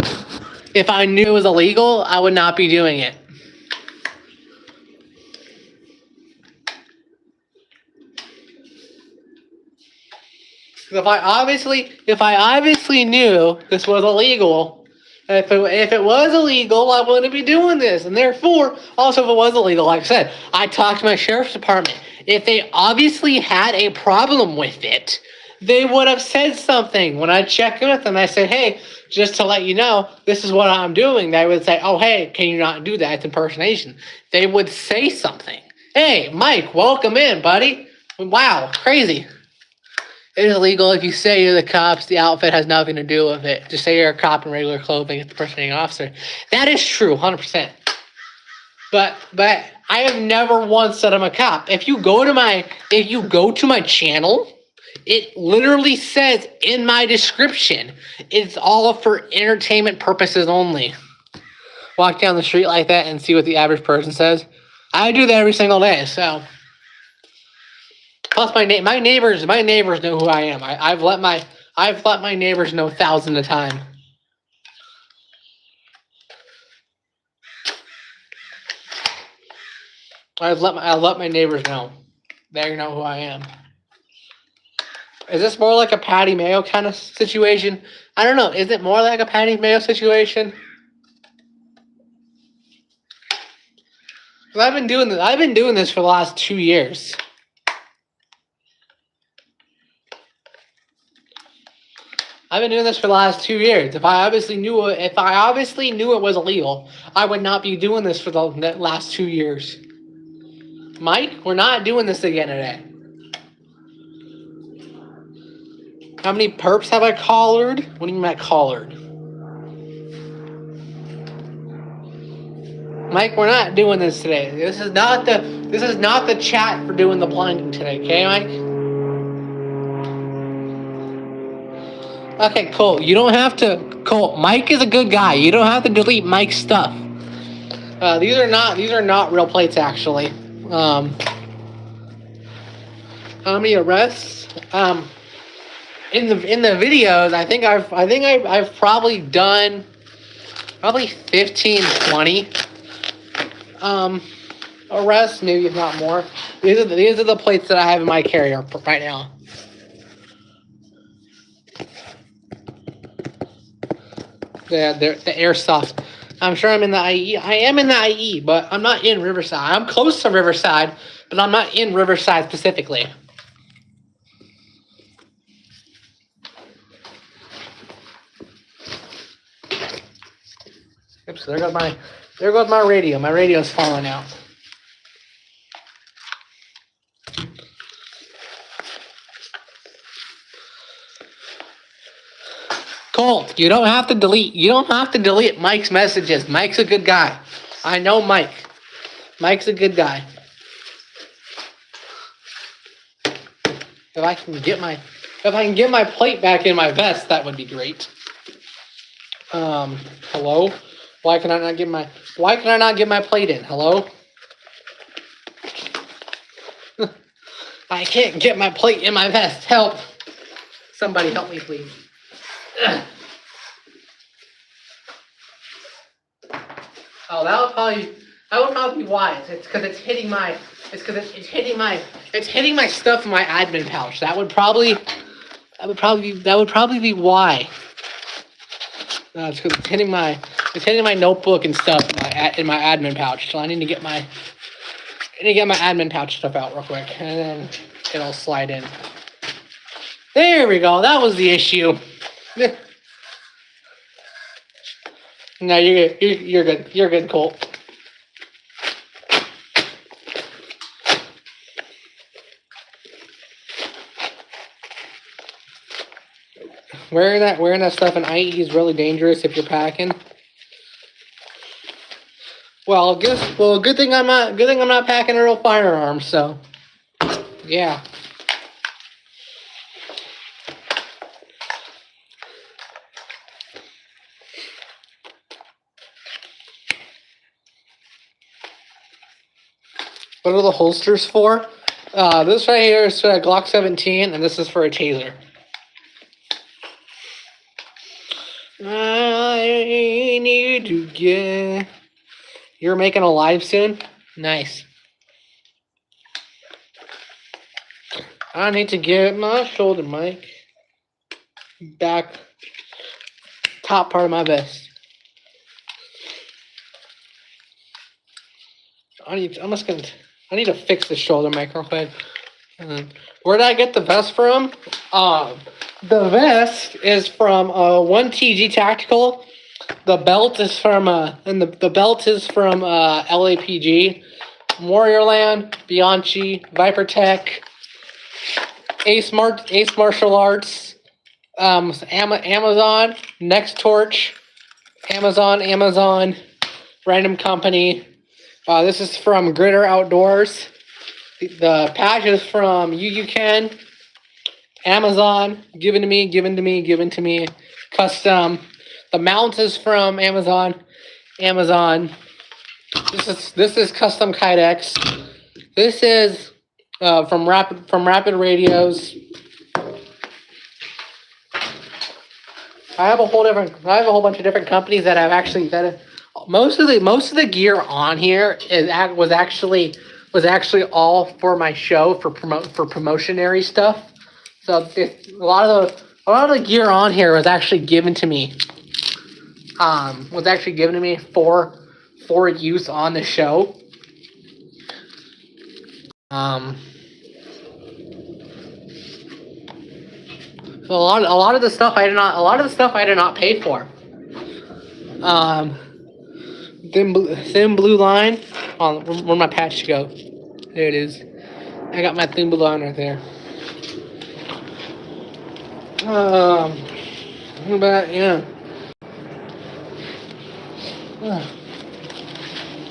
if I knew it was illegal, I would not be doing it. If I obviously knew this was illegal, if it was illegal, I wouldn't be doing this. And therefore, also if it was illegal, like I said, I talked to my sheriff's department. If they obviously had a problem with it, they would have said something. When I checked in with them, I said, hey, just to let you know, this is what I'm doing. They would say, oh, hey, can you not do that? It's impersonation. They would say something. Hey, Mike, welcome in, buddy. Wow, crazy. It is illegal if you say you're the cops. The outfit has nothing to do with it. Just say you're a cop in regular clothing. It's impersonating an officer. That is true, 100%. But I have never once said I'm a cop. If you go to my channel, it literally says in my description, it's all for entertainment purposes only. Walk down the street like that and see what the average person says. I do that every single day, so. Plus, my neighbors know who I am. I've let my neighbors know thousands of times. I've let my neighbors know. They know who I am. Is this more like a Patty Mayo kind of situation? I don't know. Is it more like a Patty Mayo situation? Because I've been doing this for the last 2 years. I've been doing this for the last 2 years. If I obviously knew it was illegal, I would not be doing this for the last 2 years. Mike, we're not doing this again today. How many perps have I collared? What do you mean by collared? Mike, we're not doing this today. This is not the chat for doing the blinding today, okay, Mike? Okay, Colt, you don't have to. Colt, Mike is a good guy. You don't have to delete Mike's stuff. These are not real plates actually. How many arrests? In the videos, I think I've probably done 15, 20 arrests, maybe if not more. These are the plates that I have in my carrier right now. The airsoft. I'm sure I'm in the IE. I am in the IE, but I'm not in Riverside. I'm close to Riverside, but I'm not in Riverside specifically. Oops, there goes my radio. My radio's falling out. Colt, you don't have to delete Mike's messages. Mike's a good guy. I know Mike. Mike's a good guy. If I can get my plate back in my vest, that would be great. Hello? Why can I not get my plate in? Hello? I can't get my plate in my vest. Help. Somebody help me, please. Oh, that would probably be why. It's because it's hitting my stuff in my admin pouch. That would probably be why. It's because it's hitting my notebook and stuff in my admin pouch. So I need to get my admin pouch stuff out real quick, and then it'll slide in. There we go. That was the issue. No, you're good. You're good, Colt. Wearing that stuff in IE is really dangerous if you're packing. Well, good thing I'm not packing a real firearm. So, yeah. What are the holsters for? This right here is a Glock 17, and this is for a taser. I need to get... You're making a live soon? Nice. I need to get my shoulder mic back, top part of my vest. I need to fix the shoulder mic real quick. Where did I get the vest from? The vest is from 1TG Tactical. The belt is from LAPG, Warriorland, Bianchi, Viper Tech, Ace Martial Arts, Amazon, Next Torch, Amazon, Random Company. This is from Gritter Outdoors. The patch is from UUCAN, Amazon, given to me, custom. The mount is from Amazon. This is custom Kydex. This is from Rapid Radios. I have a whole bunch of different companies that have actually most of the gear on here was actually all for my show for promotionary stuff. So a lot of the gear on here was actually given to me. For use on the show. So a lot of the stuff I did not pay for. Thin blue line. Where'd my patch go? There it is. I got my thin blue line right there. But yeah.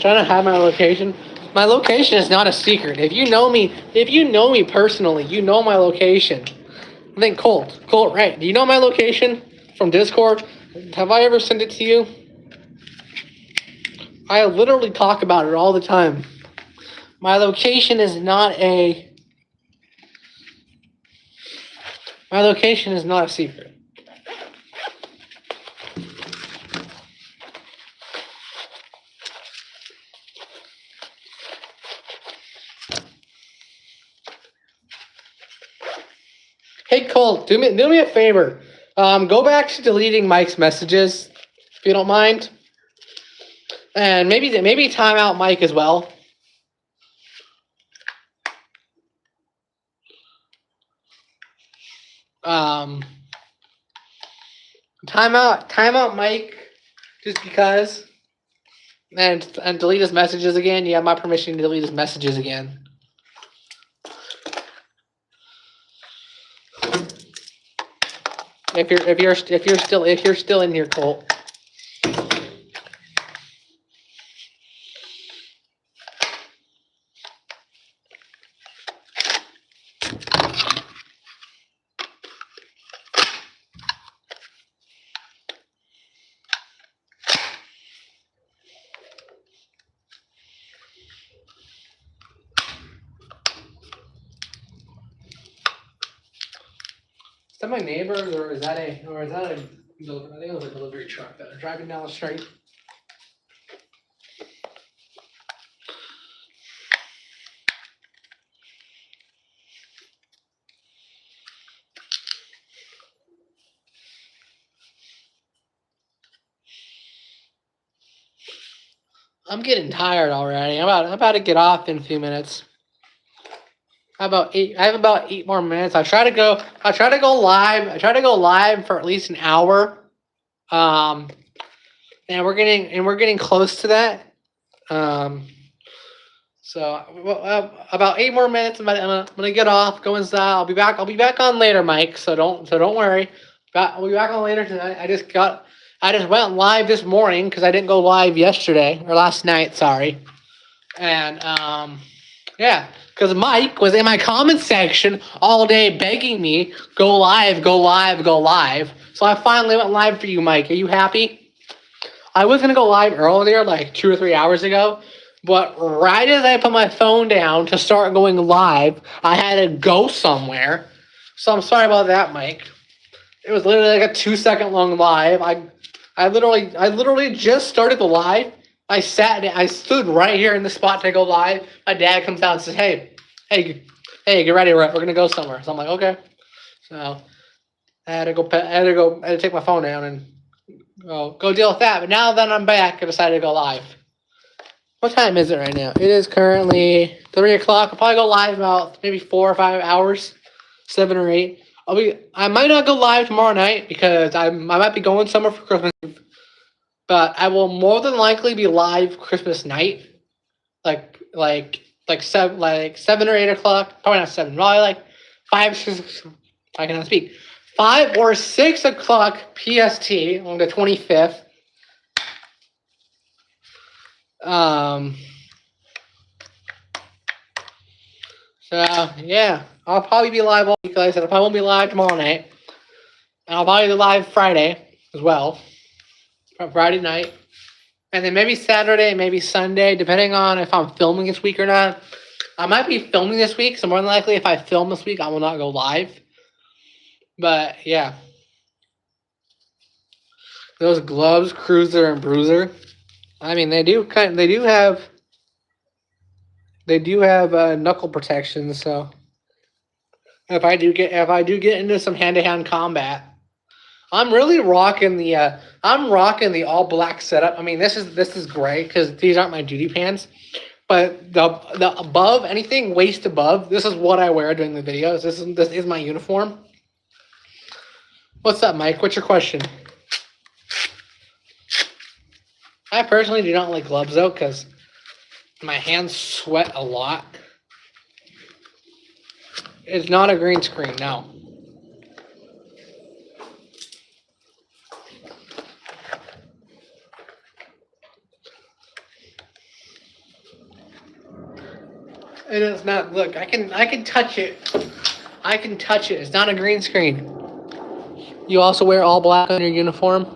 Trying to hide my location. My location is not a secret. If you know me personally, you know my location. I think Colt, right? Do you know my location from Discord? Have I ever sent it to you? I literally talk about it all the time. My location is not a secret. Hey Colt, do me a favor. Go back to deleting Mike's messages, if you don't mind. And maybe time out Mike as well. Time out Mike, just because. And delete his messages again. You have my permission to delete his messages again. If you're still in here, Colt. Is that my neighbors or is that a I think it was a delivery truck that are driving down the street. I'm getting tired already. I'm about to get off in a few minutes. I have about 8 more minutes. I try to go live. I try to go live for at least an hour. And we're getting close to that. So about 8 more minutes. I'm gonna get off, go inside. I'll be back on later, Mike. So don't worry. I'll be back on later tonight. I just went live this morning because I didn't go live yesterday or last night. Sorry. And yeah, because Mike was in my comment section all day begging me go live. So I finally went live for you, Mike. Are you happy? I was gonna go live earlier, like 2 or 3 hours ago. But right as I put my phone down to start going live, I had to go somewhere. So I'm sorry about that, Mike. It was literally like a 2-second long live. I literally just started the live. I stood right here in the spot to go live. My dad comes out and says, hey, get ready, we're gonna go somewhere. So I'm like, okay. So I had to take my phone down and go deal with that. But now that I'm back, I decided to go live. What time is it right now? It is currently 3 o'clock. I'll probably go live about maybe 4 or 5 hours, 7 or 8. I might not go live tomorrow night because I might be going somewhere for Christmas Eve. But I will more than likely be live Christmas night, like 7 or 8 o'clock. Probably not 7. Probably like 5, 6. I cannot speak. 5 or 6 o'clock PST on the 25th. So yeah, I'll probably be live all week. Like I said, I probably won't be live tomorrow night, and I'll probably be live Friday as well, Friday night, and then maybe Saturday, maybe Sunday, depending on if I'm filming this week or not. I might be filming this week, so more than likely, if I film this week, I will not go live. But yeah, those gloves, Cruiser and Bruiser. I mean, they do have knuckle protection, so if I do get into some hand-to-hand combat, I'm really rocking the all black setup. I mean, this is great because these aren't my duty pants, but the above, anything waist above, this is what I wear during the videos. This is my uniform. What's up, Mike? What's your question? I personally do not like gloves though because my hands sweat a lot. It's not a green screen, no. It is not. Look, I can touch it. I can touch it. It's not a green screen. You also wear all black on your uniform.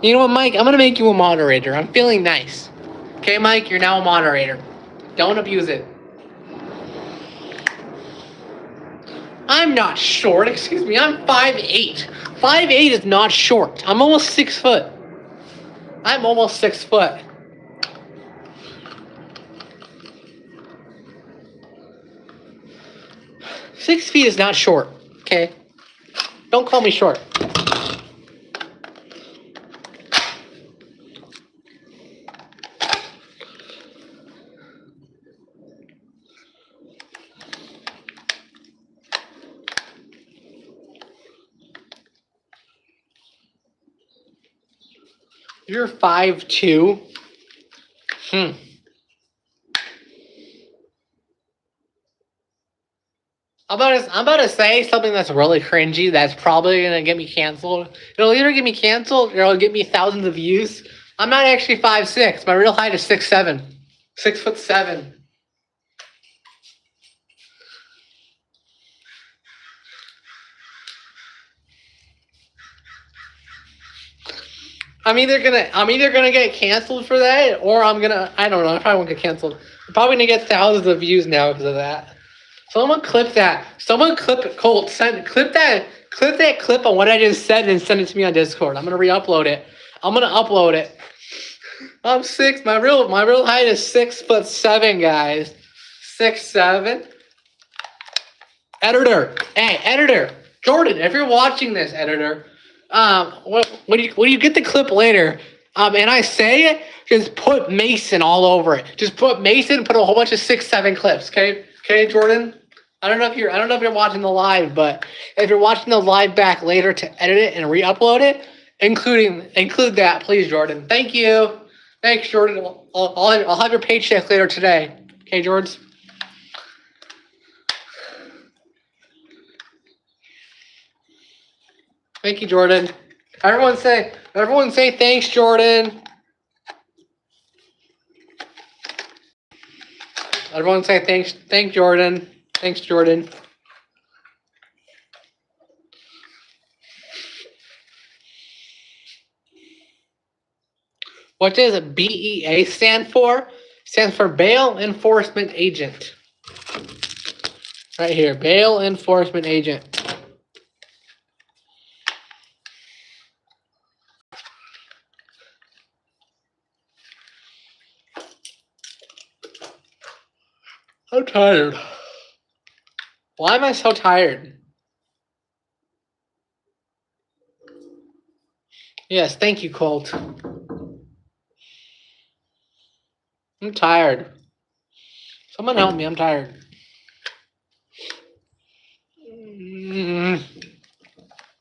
You know what, Mike? I'm gonna make you a moderator. I'm feeling nice. Okay, Mike, you're now a moderator. Don't abuse it. I'm not short. Excuse me. I'm 5'8". 5'8" is not short. I'm almost 6 foot. I'm almost 6 foot. Six feet is not short. Okay. Don't call me short. You're 5'2". I'm about to say something that's really cringy. That's probably gonna get me canceled. It'll either get me canceled or it'll get me thousands of views. I'm not actually 5'6". My real height is 6'7". 6'7". I'm either gonna get canceled for that, or I don't know. I probably won't get canceled. I'm probably gonna get thousands of views now because of that. Someone clip that. Someone clip it. Colt, clip that clip on what I just said and send it to me on Discord. I'm gonna re-upload it. I'm gonna upload it. I'm 6. My real height is 6'7", guys. 6'7". Editor, hey, editor, Jordan, if you're watching this, editor, when you get the clip later, and I say it, just put Mason all over it. Just put Mason, put a whole bunch of 6'7" clips, okay, Jordan. I don't know if you're watching the live, but if you're watching the live back later to edit it and re-upload it, include that, please, Jordan. Thank you. Thanks, Jordan. I'll have your paycheck later today. Okay, Jordan. Thank you, Jordan. Everyone say thanks, Jordan. Everyone say thank Jordan. Thanks, Jordan. What does BEA stand for? Stands for Bail Enforcement Agent. Right here, Bail Enforcement Agent. I'm tired. Why am I so tired? Yes, thank you, Colt. I'm tired. Someone help me, I'm tired.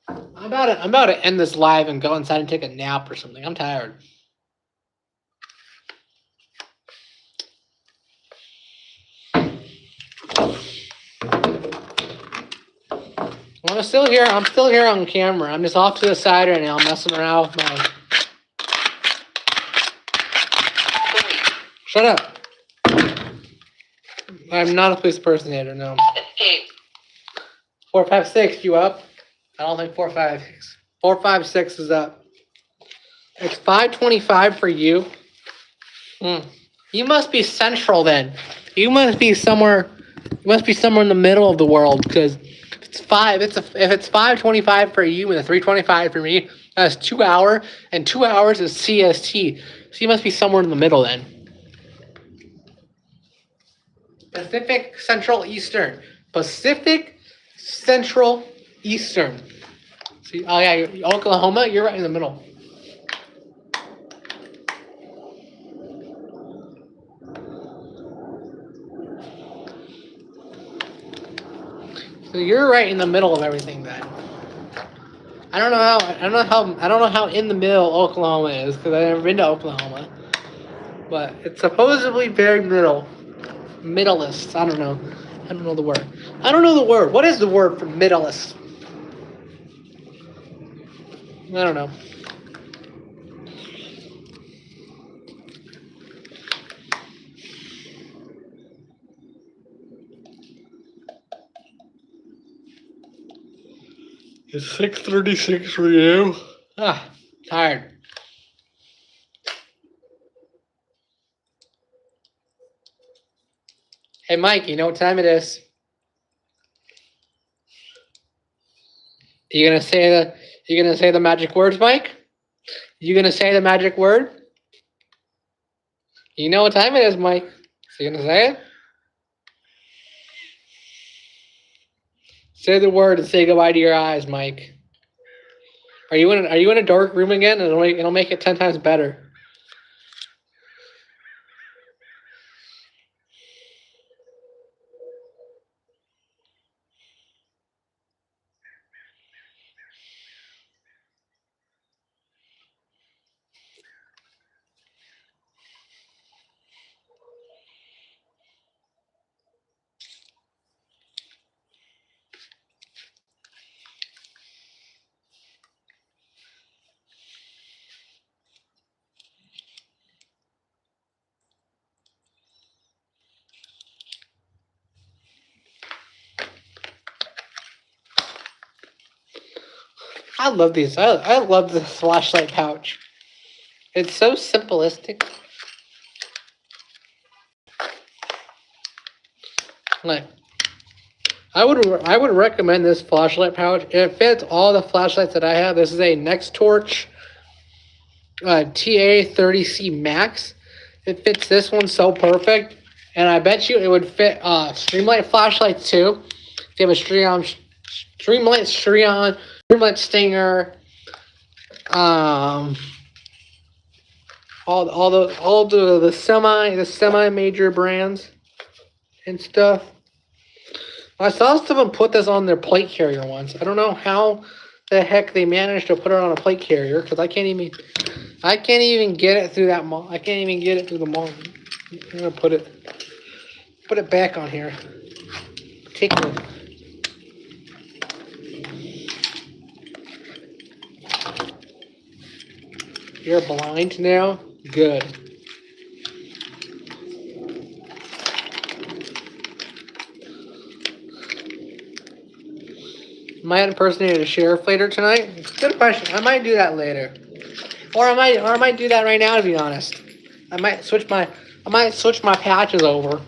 I'm about to end this live and go inside and take a nap or something. I'm tired. Well, I'm still here on camera. I'm just off to the side right now, messing around with my. Shut up. I'm not a police impersonator, no. Escape. 456, you up? I don't think 456. 456 is up. It's 525 for you. You must be central then. You must be somewhere. You must be somewhere in the middle of the world because if it's 525 for you and a 325 for me, that's 2 hours, and 2 hours is CST. So you must be somewhere in the middle then. Pacific Central Eastern. Pacific Central Eastern. See, oh yeah, Oklahoma, you're right in the middle. So you're right in the middle of everything then. I don't know how in the middle Oklahoma is because I've never been to Oklahoma. But it's supposedly very middleist. I don't know. I don't know the word. What is the word for middleist? I don't know. It's 6:36 for you. Ah, tired. Hey, Mike, you know what time it is? You gonna say the magic words, Mike? You gonna say the magic word? You know what time it is, Mike. So you gonna say it? Say the word and say goodbye to your eyes, Mike. Are you in a dark room again? It'll make it 10 times better. I love these. I love this flashlight pouch. It's so simplistic. Like, I would recommend this flashlight pouch. It fits all the flashlights that I have. This is a Next Torch TA30C Max. It fits this one so perfect, and I bet you it would fit Streamlight flashlights too. If you have a Streamlight Stinger, all the semi major brands and stuff. I saw someone put this on their plate carrier once. I don't know how the heck they managed to put it on a plate carrier because I can't even get it through that mall. I can't even get it through the mall. I'm gonna put it back on here. Take it. You're blind now? Good. Am I impersonating a sheriff later tonight? Good question. I might do that later. Or I might do that right now, to be honest. I might switch my patches over.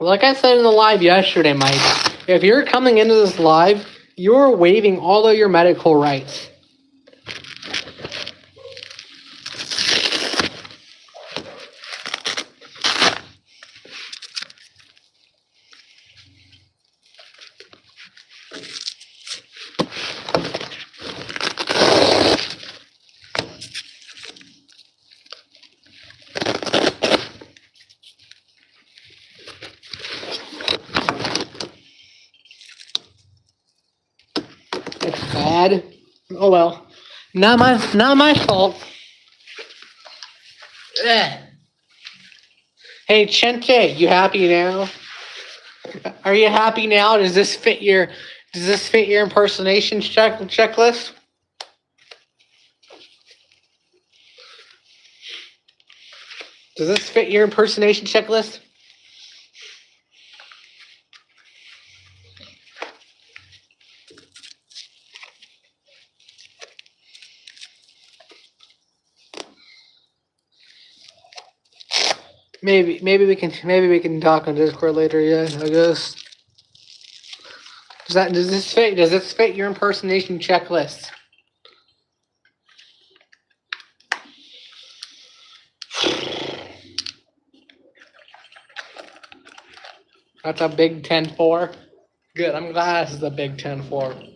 Like I said in the live yesterday, Mike, if you're coming into this live, you're waiving all of your medical rights. It's bad. Oh well. Not my fault. Ugh. Hey Chente, you happy now? Are you happy now? Does this fit your impersonation checklist? Does this fit your impersonation checklist? Maybe we can talk on Discord later. Yeah, I guess. Does this fit your impersonation checklist? That's a big 10-4. Good. I'm glad this is a big 10-4.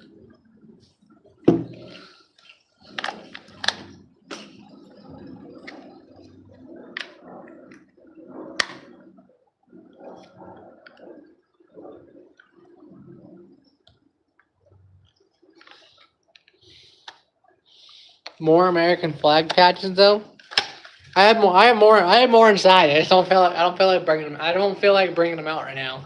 more American flag patches though. I have more. I have more. I have more inside. I just don't feel like. I don't feel like bringing them. I don't feel like bringing them out right now.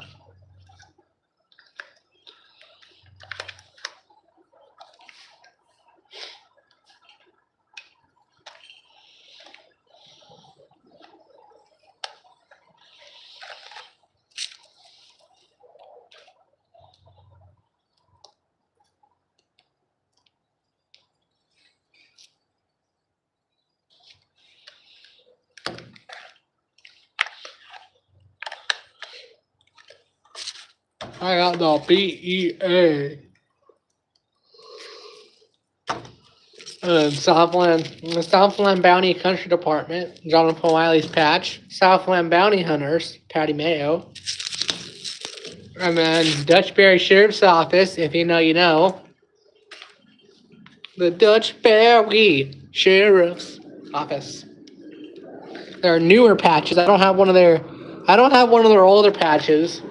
I got the BEA. The Southland Bounty Country Department, Jonathan Wiley's patch. Southland Bounty Hunters, Patty Mayo. And then Dutchbury Sheriff's Office, if you know, you know. The Dutchbury Sheriff's Office. There are newer patches. I don't have one of their older patches.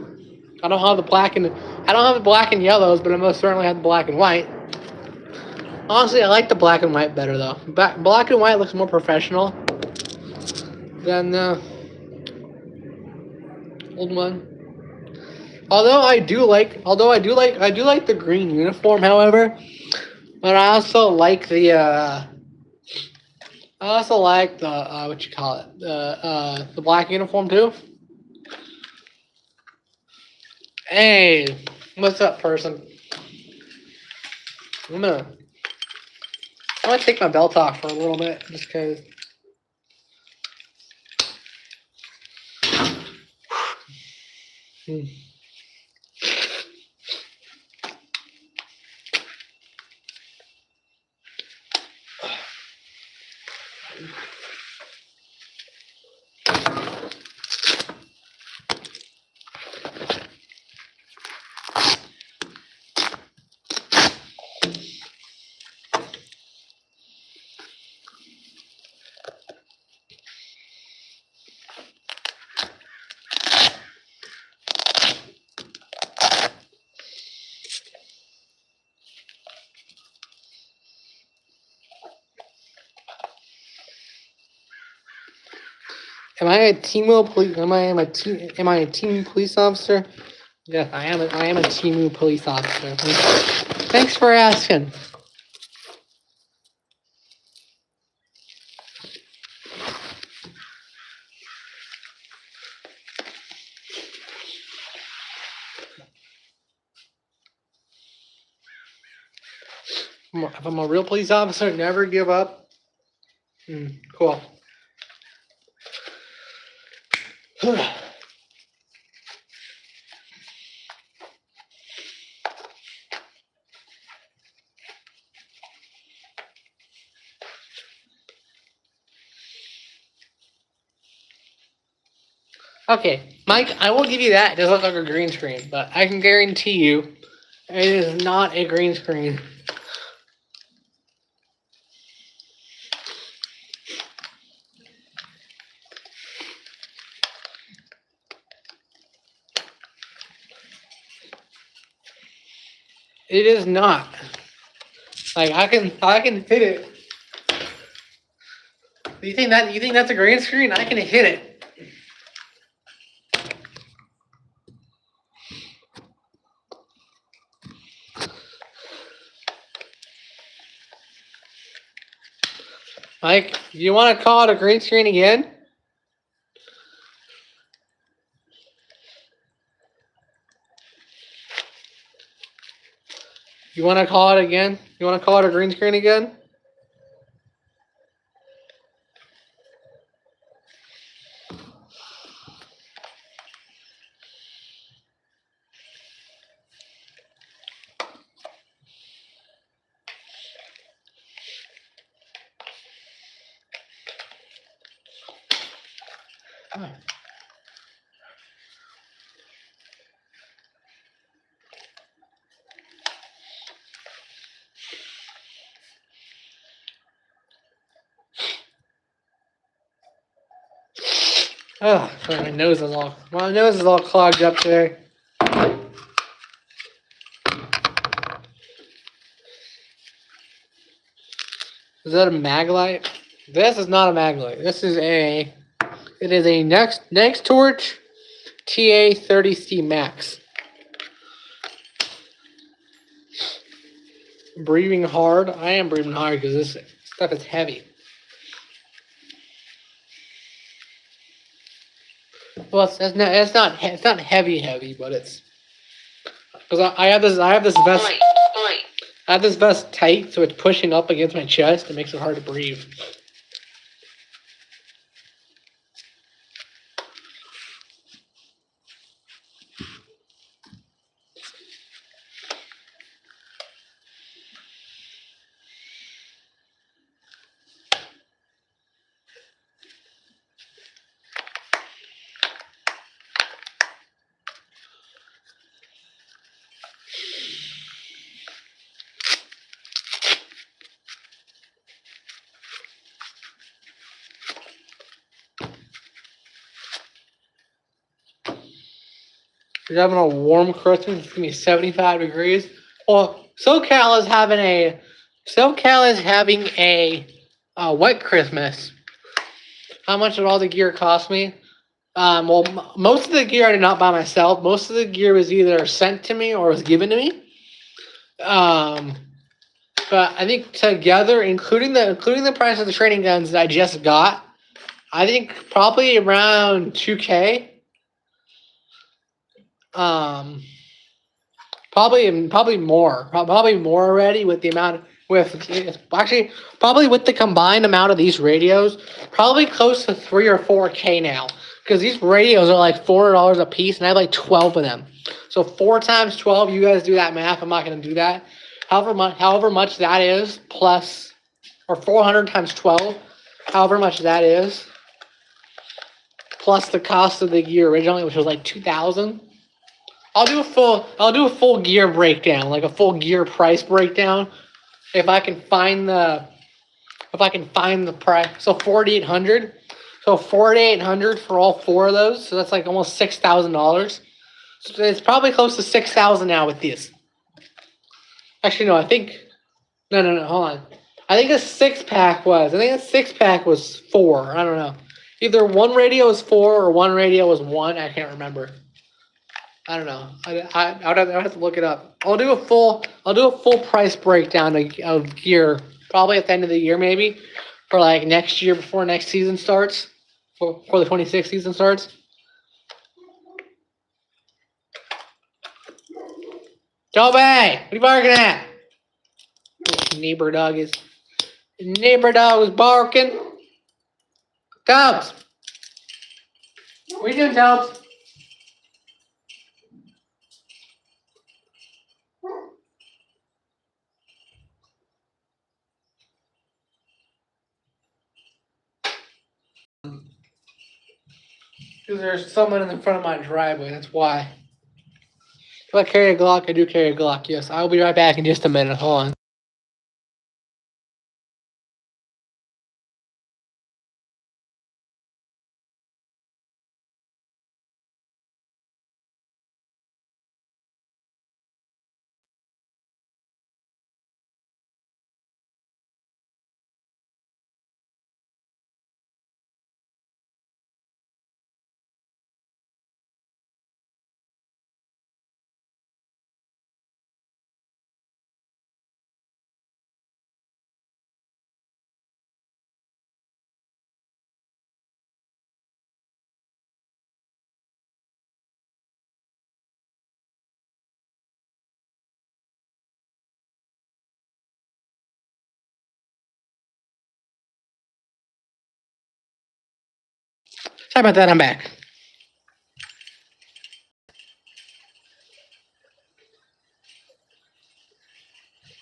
I don't have the black and yellows, but I most certainly have the black and white. Honestly, I like the black and white better though. Black and white looks more professional than the old one. Although I do like the green uniform, however. But I also like the what you call it, the black uniform too. Hey, what's up, person? I'm gonna take my belt off for a little bit, just because. Am I a police? Am I a team police officer? Yes, I am. I am a team police officer. Thanks for asking. If I'm a real police officer, never give up. Cool. Okay, Mike, I will give you that. It does look like a green screen, but I can guarantee you it is not a green screen. It is not. Like I can hit it. You think that's a green screen? I can hit it. Mike, you want to call it a green screen again? You want to call it again? You want to call it a green screen again? Oh, sorry, my nose is all clogged up today. Is that a mag light? This is not a mag light. This is a. It is a next torch TA30C Max. Breathing hard. I am breathing hard because this stuff is heavy. Well, it's not heavy, but it's because I have this vest. Three. I have this vest tight, so it's pushing up against my chest. It makes it hard to breathe. You're having a warm Christmas. It's gonna be 75 degrees. Well, SoCal is having a wet Christmas. How much did all the gear cost me? Well, most of the gear I did not buy myself. Most of the gear was either sent to me or was given to me. But I think together, including the price of the training guns that I just got, I think probably around 2K. Probably more already with the amount probably with the combined amount of these radios, probably close to 3 or 4K now, because these radios are like $400 a piece, and I have like 12 of them. So 4 times 12, you guys do that math. I'm not gonna do that. However much that is plus, or 400 times 12, however much that is, plus the cost of the gear originally, which was like $2,000. I'll do a full gear breakdown, like a full gear price breakdown, if I can find the price. So 4,800. So 4,800 for all 4 of those. So that's like almost $6,000. So it's probably close to 6,000 now with these. Actually, no. No. Hold on. I think a 6-pack was 4. I don't know. Either one radio was 4 or one radio was 1. I can't remember. I don't know. I would have to look it up. I'll do a full price breakdown of gear probably at the end of the year, maybe, for like next year before next season starts, before the 26th season starts. Toby, what are you barking at? Neighbor dog is barking. Tubbs, what are you doing, Tubbs? Because there's someone in the front of my driveway, that's why. If I carry a Glock, I do carry a Glock, yes. I'll be right back in just a minute, hold on. Sorry about that, I'm back.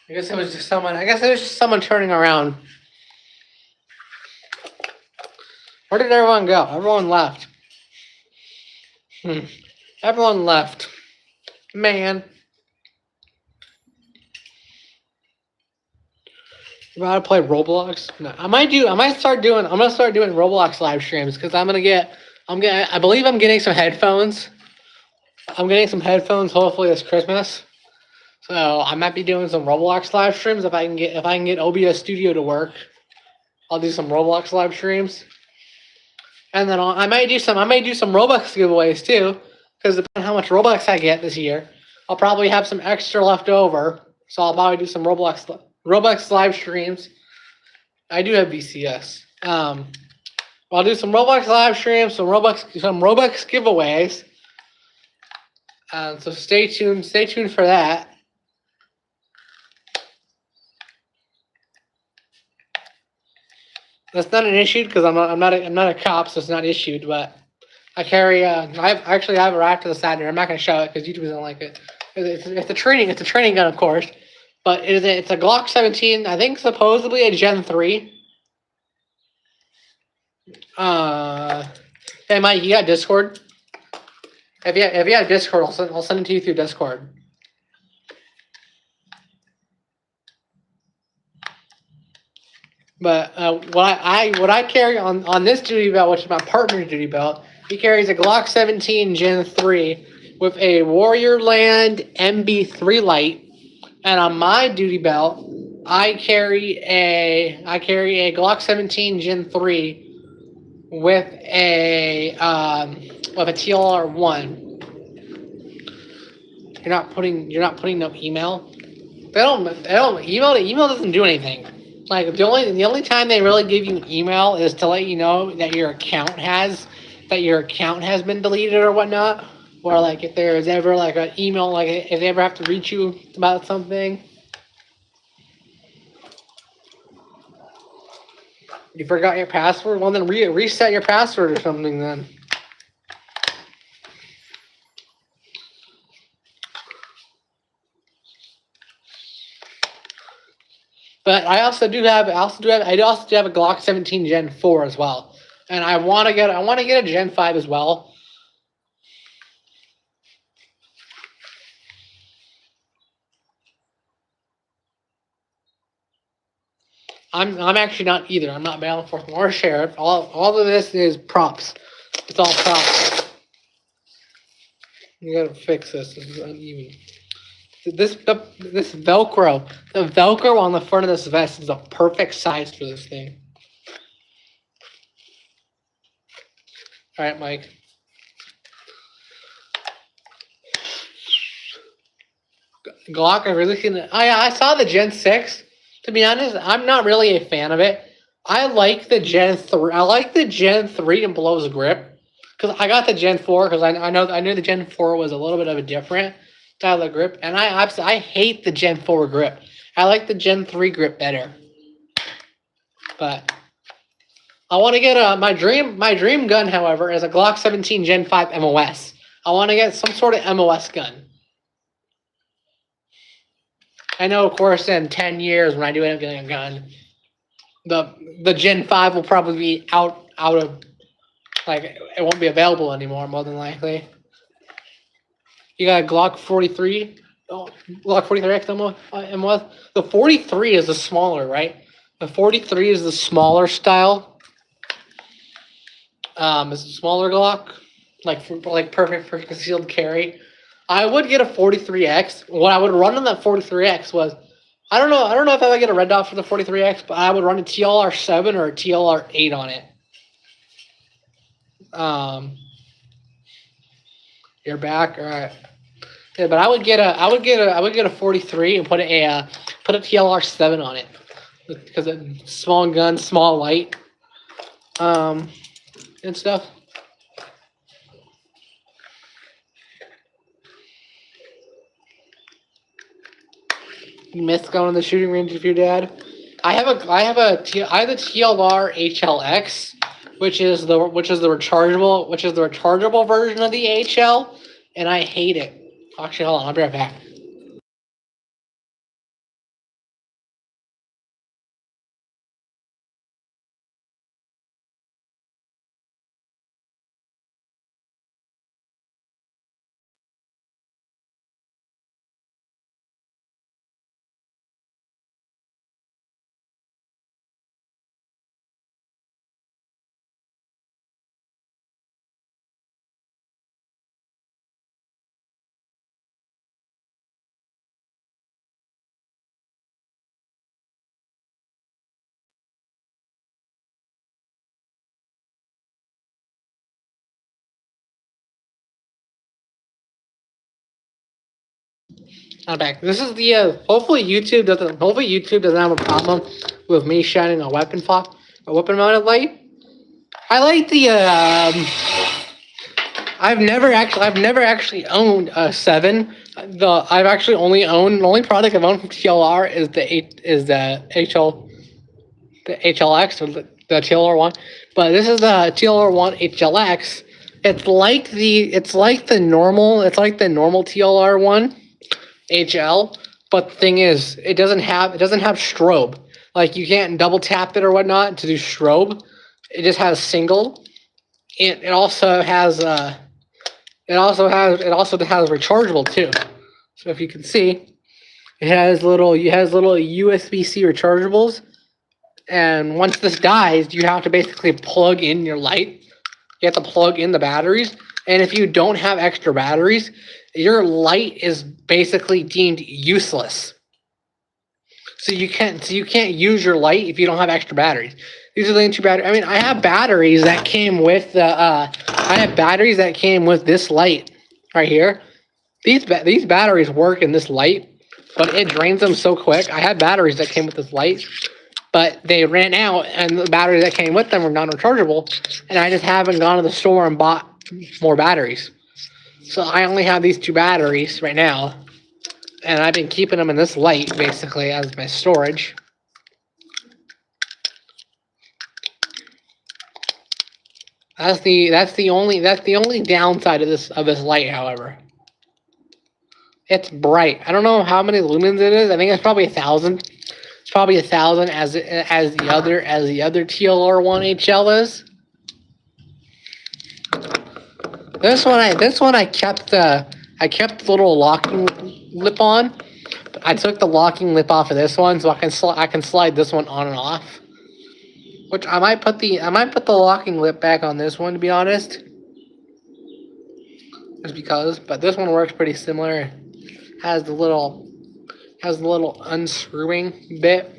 I guess it was just someone turning around. Where did everyone go? Everyone left. Everyone left. Man. You about to play Roblox? No. I'm gonna start doing Roblox live streams, because I believe I'm getting some headphones. I'm getting some headphones hopefully this Christmas. So I might be doing some Roblox live streams if I can get OBS Studio to work. I'll do some Roblox live streams, and then I might do some Robux giveaways too, because depending on how much Robux I get this year, I'll probably have some extra left over. So I'll probably do some Robux live streams. I do have VCS. I'll do some Roblox live streams, some Robux giveaways. So stay tuned for that. That's not an issue because I'm not a cop, so it's not issued. But I carry. I have a right to the side here. I'm not gonna show it because YouTube doesn't like it. It's a training gun, of course. But it's a Glock 17. I think supposedly a Gen 3. Hey Mike, you got Discord? If you have Discord, I'll send it to you through Discord. But what I carry on this duty belt, which is my partner's duty belt, he carries a Glock 17 Gen 3 with a Warrior Land MB3 light, and on my duty belt, I carry a Glock 17 Gen 3 with a TLR 1. You're not putting no email. They don't email doesn't do anything. Like the only time they really give you an email is to let you know that your account has been deleted or whatnot, or like if there is ever like an email, like if they ever have to reach you about something. You forgot your password? Well, then reset your password or something then. But I also do have a Glock 17 Gen 4 as well, and I want to get a Gen 5 as well. I'm actually not either. I'm not bail enforcement or sheriff. All of this is props. It's all props. You gotta fix this. This is uneven. This Velcro. The Velcro on the front of this vest is a perfect size for this thing. All right, Mike. Glock, I really seen it. I saw the Gen 6. To be honest, I'm not really a fan of it. I like the Gen 3. I like the Gen 3 and below's grip. Because I got the Gen 4 because I knew the Gen 4 was a little bit of a different style of grip. And I hate the Gen 4 grip. I like the Gen 3 grip better. But I want to get my dream gun, however, is a Glock 17 Gen 5 MOS. I want to get some sort of MOS gun. I know, of course, in 10 years when I do end up getting a gun, the Gen 5 will probably be out of, like, it won't be available anymore, more than likely. You got a Glock 43? Oh, Glock 43X MOS? The 43 is the smaller, right? The 43 is the smaller style. It's a smaller Glock, like perfect for concealed carry. I would get a 43X. What I would run on that 43X was, I don't know if I would get a red dot for the 43X, but I would run a TLR 7 or a TLR 8 on it. You're back, all right. Yeah, but I would get a 43 and put a TLR 7 on it because it's small gun, small light, and stuff. You missed going to the shooting range with your dad. I have the TLR HLX, which is the rechargeable version of the HL, and I hate it. Actually, hold on, I'll be right back. I'm back. This is the hopefully YouTube doesn't have a problem with me shining a weapon mounted light. I like the I've never actually owned a 7. The only product I've owned from TLR is the HLX, or the TLR1. But this is the TLR1 HLX. It's like the normal TLR1 HL, but the thing is, it doesn't have strobe. Like, you can't double tap it or whatnot to do strobe. It just has single. It also has rechargeable too. So if you can see, it has little USB-C rechargeables. And once this dies, you have to basically plug in your light. You have to plug in the batteries. And if you don't have extra batteries, your light is basically deemed useless. So you can't use your light if you don't have extra batteries. These are the two batteries. I mean, I have batteries that came with this light right here. These batteries work in this light, but it drains them so quick. I had batteries that came with this light, but they ran out, and the batteries that came with them were non-rechargeable, and I just haven't gone to the store and bought more batteries. So I only have these 2 batteries right now, and I've been keeping them in this light basically as my storage. That's the only downside of this light, however. It's bright. I don't know how many lumens it is. I think it's probably 1,000. It's probably 1,000 as the other TLR1 HL is. This one I kept the little locking lip on. I took the locking lip off of this one, so I can slide this one on and off. Which I might put the locking lip back on this one, to be honest. Just because, but this one works pretty similar. Has the little unscrewing bit.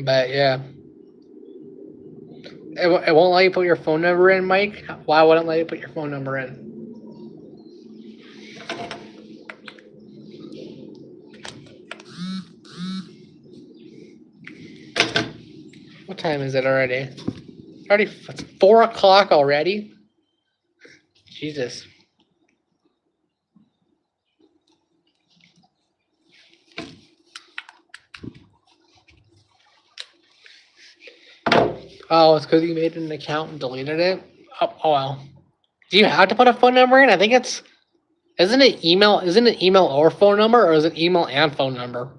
But yeah. It won't let you put your phone number in, Mike. Why wouldn't it let you put your phone number in? What time is it already? It's 4 o'clock already? Jesus. Oh, it's because you made an account and deleted it? Oh well. Do you have to put a phone number in? I think isn't it email or phone number, or is it email and phone number?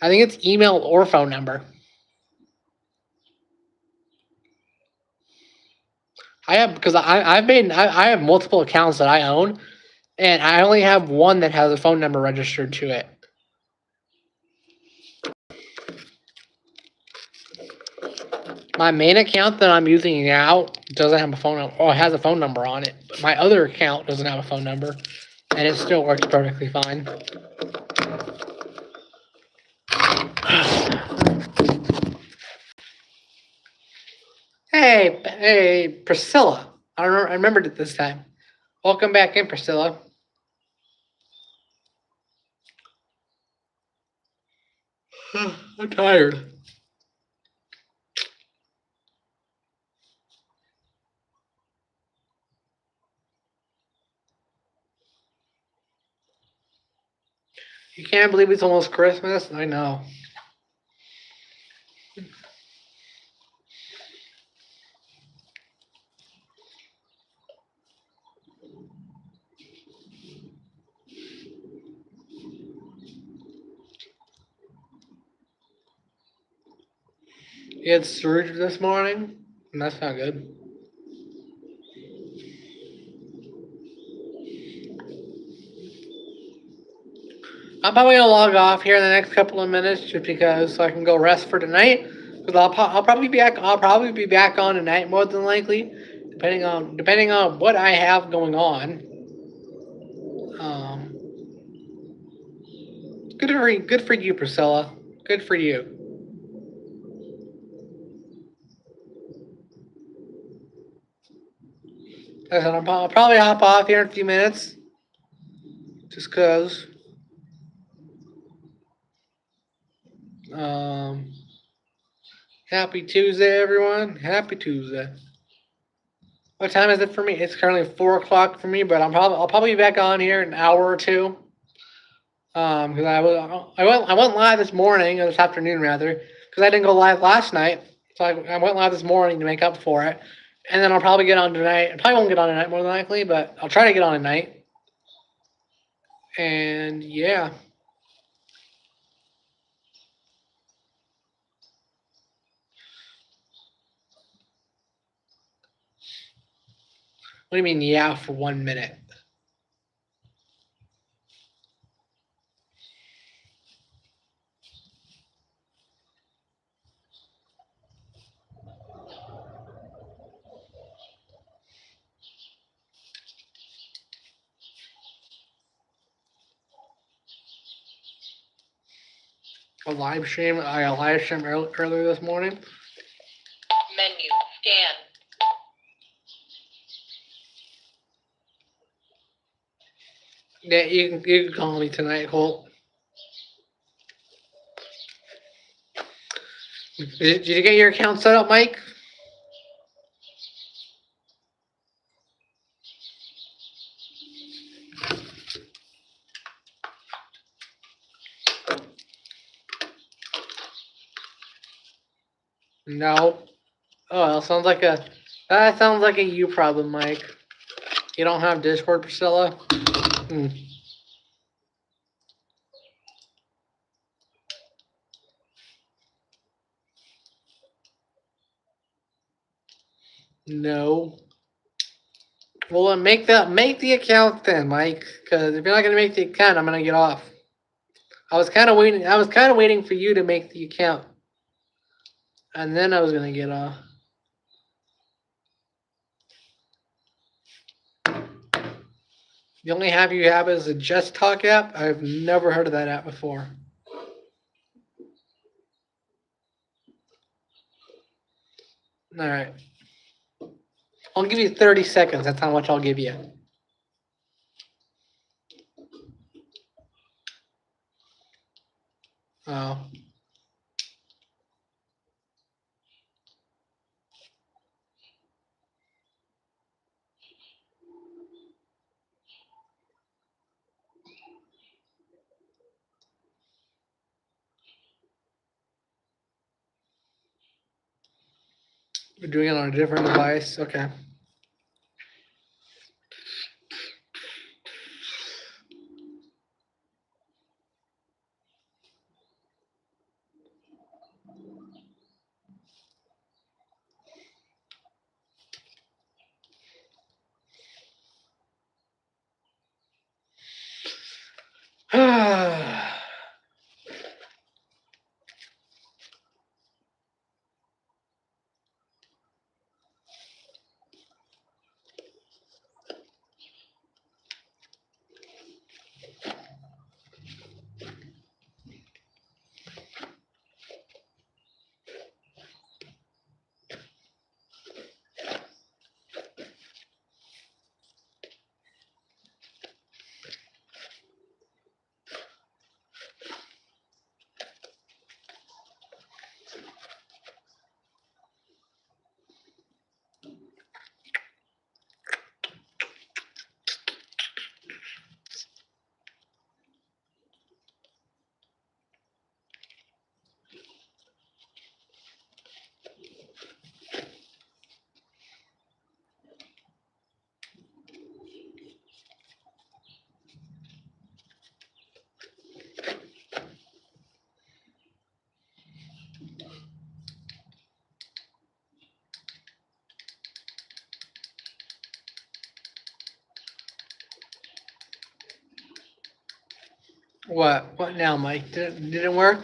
I think it's email or phone number. I have multiple accounts that I own, and I only have one that has a phone number registered to it. My main account that I'm using now doesn't have a phone number, or has a phone number on it, but my other account doesn't have a phone number, and it still works perfectly fine. Hey, Priscilla. I remembered it this time. Welcome back in, Priscilla. I'm tired. You can't believe it's almost Christmas? I know. You had surgery this morning? And that's not good. I'm probably gonna log off here in the next couple of minutes, just because, so I can go rest for tonight. Because I'll probably be back. I'll probably be back on tonight, more than likely, depending on what I have going on. Good for you, Priscilla. Good for you. said, I'll probably hop off here in a few minutes. Just cause. Happy Tuesday, everyone. Happy Tuesday. What time is it for me? It's currently 4 o'clock for me, but I'll probably be back on here in an hour or two. Because I went live this morning or this afternoon rather, because I didn't go live last night, so I went live this morning to make up for it, and then I'll probably get on tonight. I probably won't get on tonight more than likely, but I'll try to get on tonight. And yeah. What do you mean, yeah, for 1 minute? A live stream? I got a live stream earlier this morning. Menu. Scan. Yeah, you can call me tonight, Holt. Did you get your account set up, Mike? No. Oh, that sounds like a you problem, Mike. You don't have Discord, Priscilla? No. Well, then make the account then, Mike. Because if you're not gonna make the account, I'm gonna get off. I was kind of waiting for you to make the account, and then I was gonna get off. The only app you have is a Just Talk app. I've never heard of that app before. All right. I'll give you 30 seconds. That's how much I'll give you. Oh. We're doing it on a different device. Okay. What? What now, Mike? Did it work?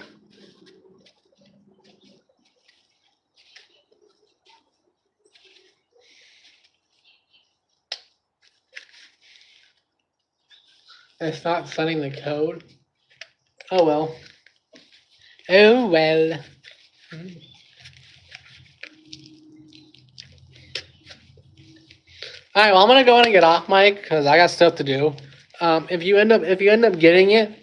It's not sending the code. Oh well. Oh well. All right, well, I'm gonna go in and get off, Mike, because I got stuff to do. If you end up getting it,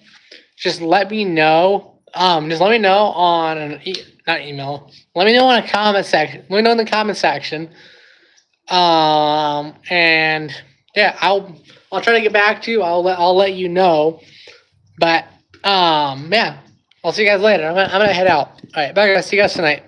just let me know. Just let me know on not email. Let me know in a comment section. Let me know in the comment section. And yeah, I'll try to get back to you. I'll let you know. But yeah, I'll see you guys later. I'm gonna head out. All right, bye guys. See you guys tonight.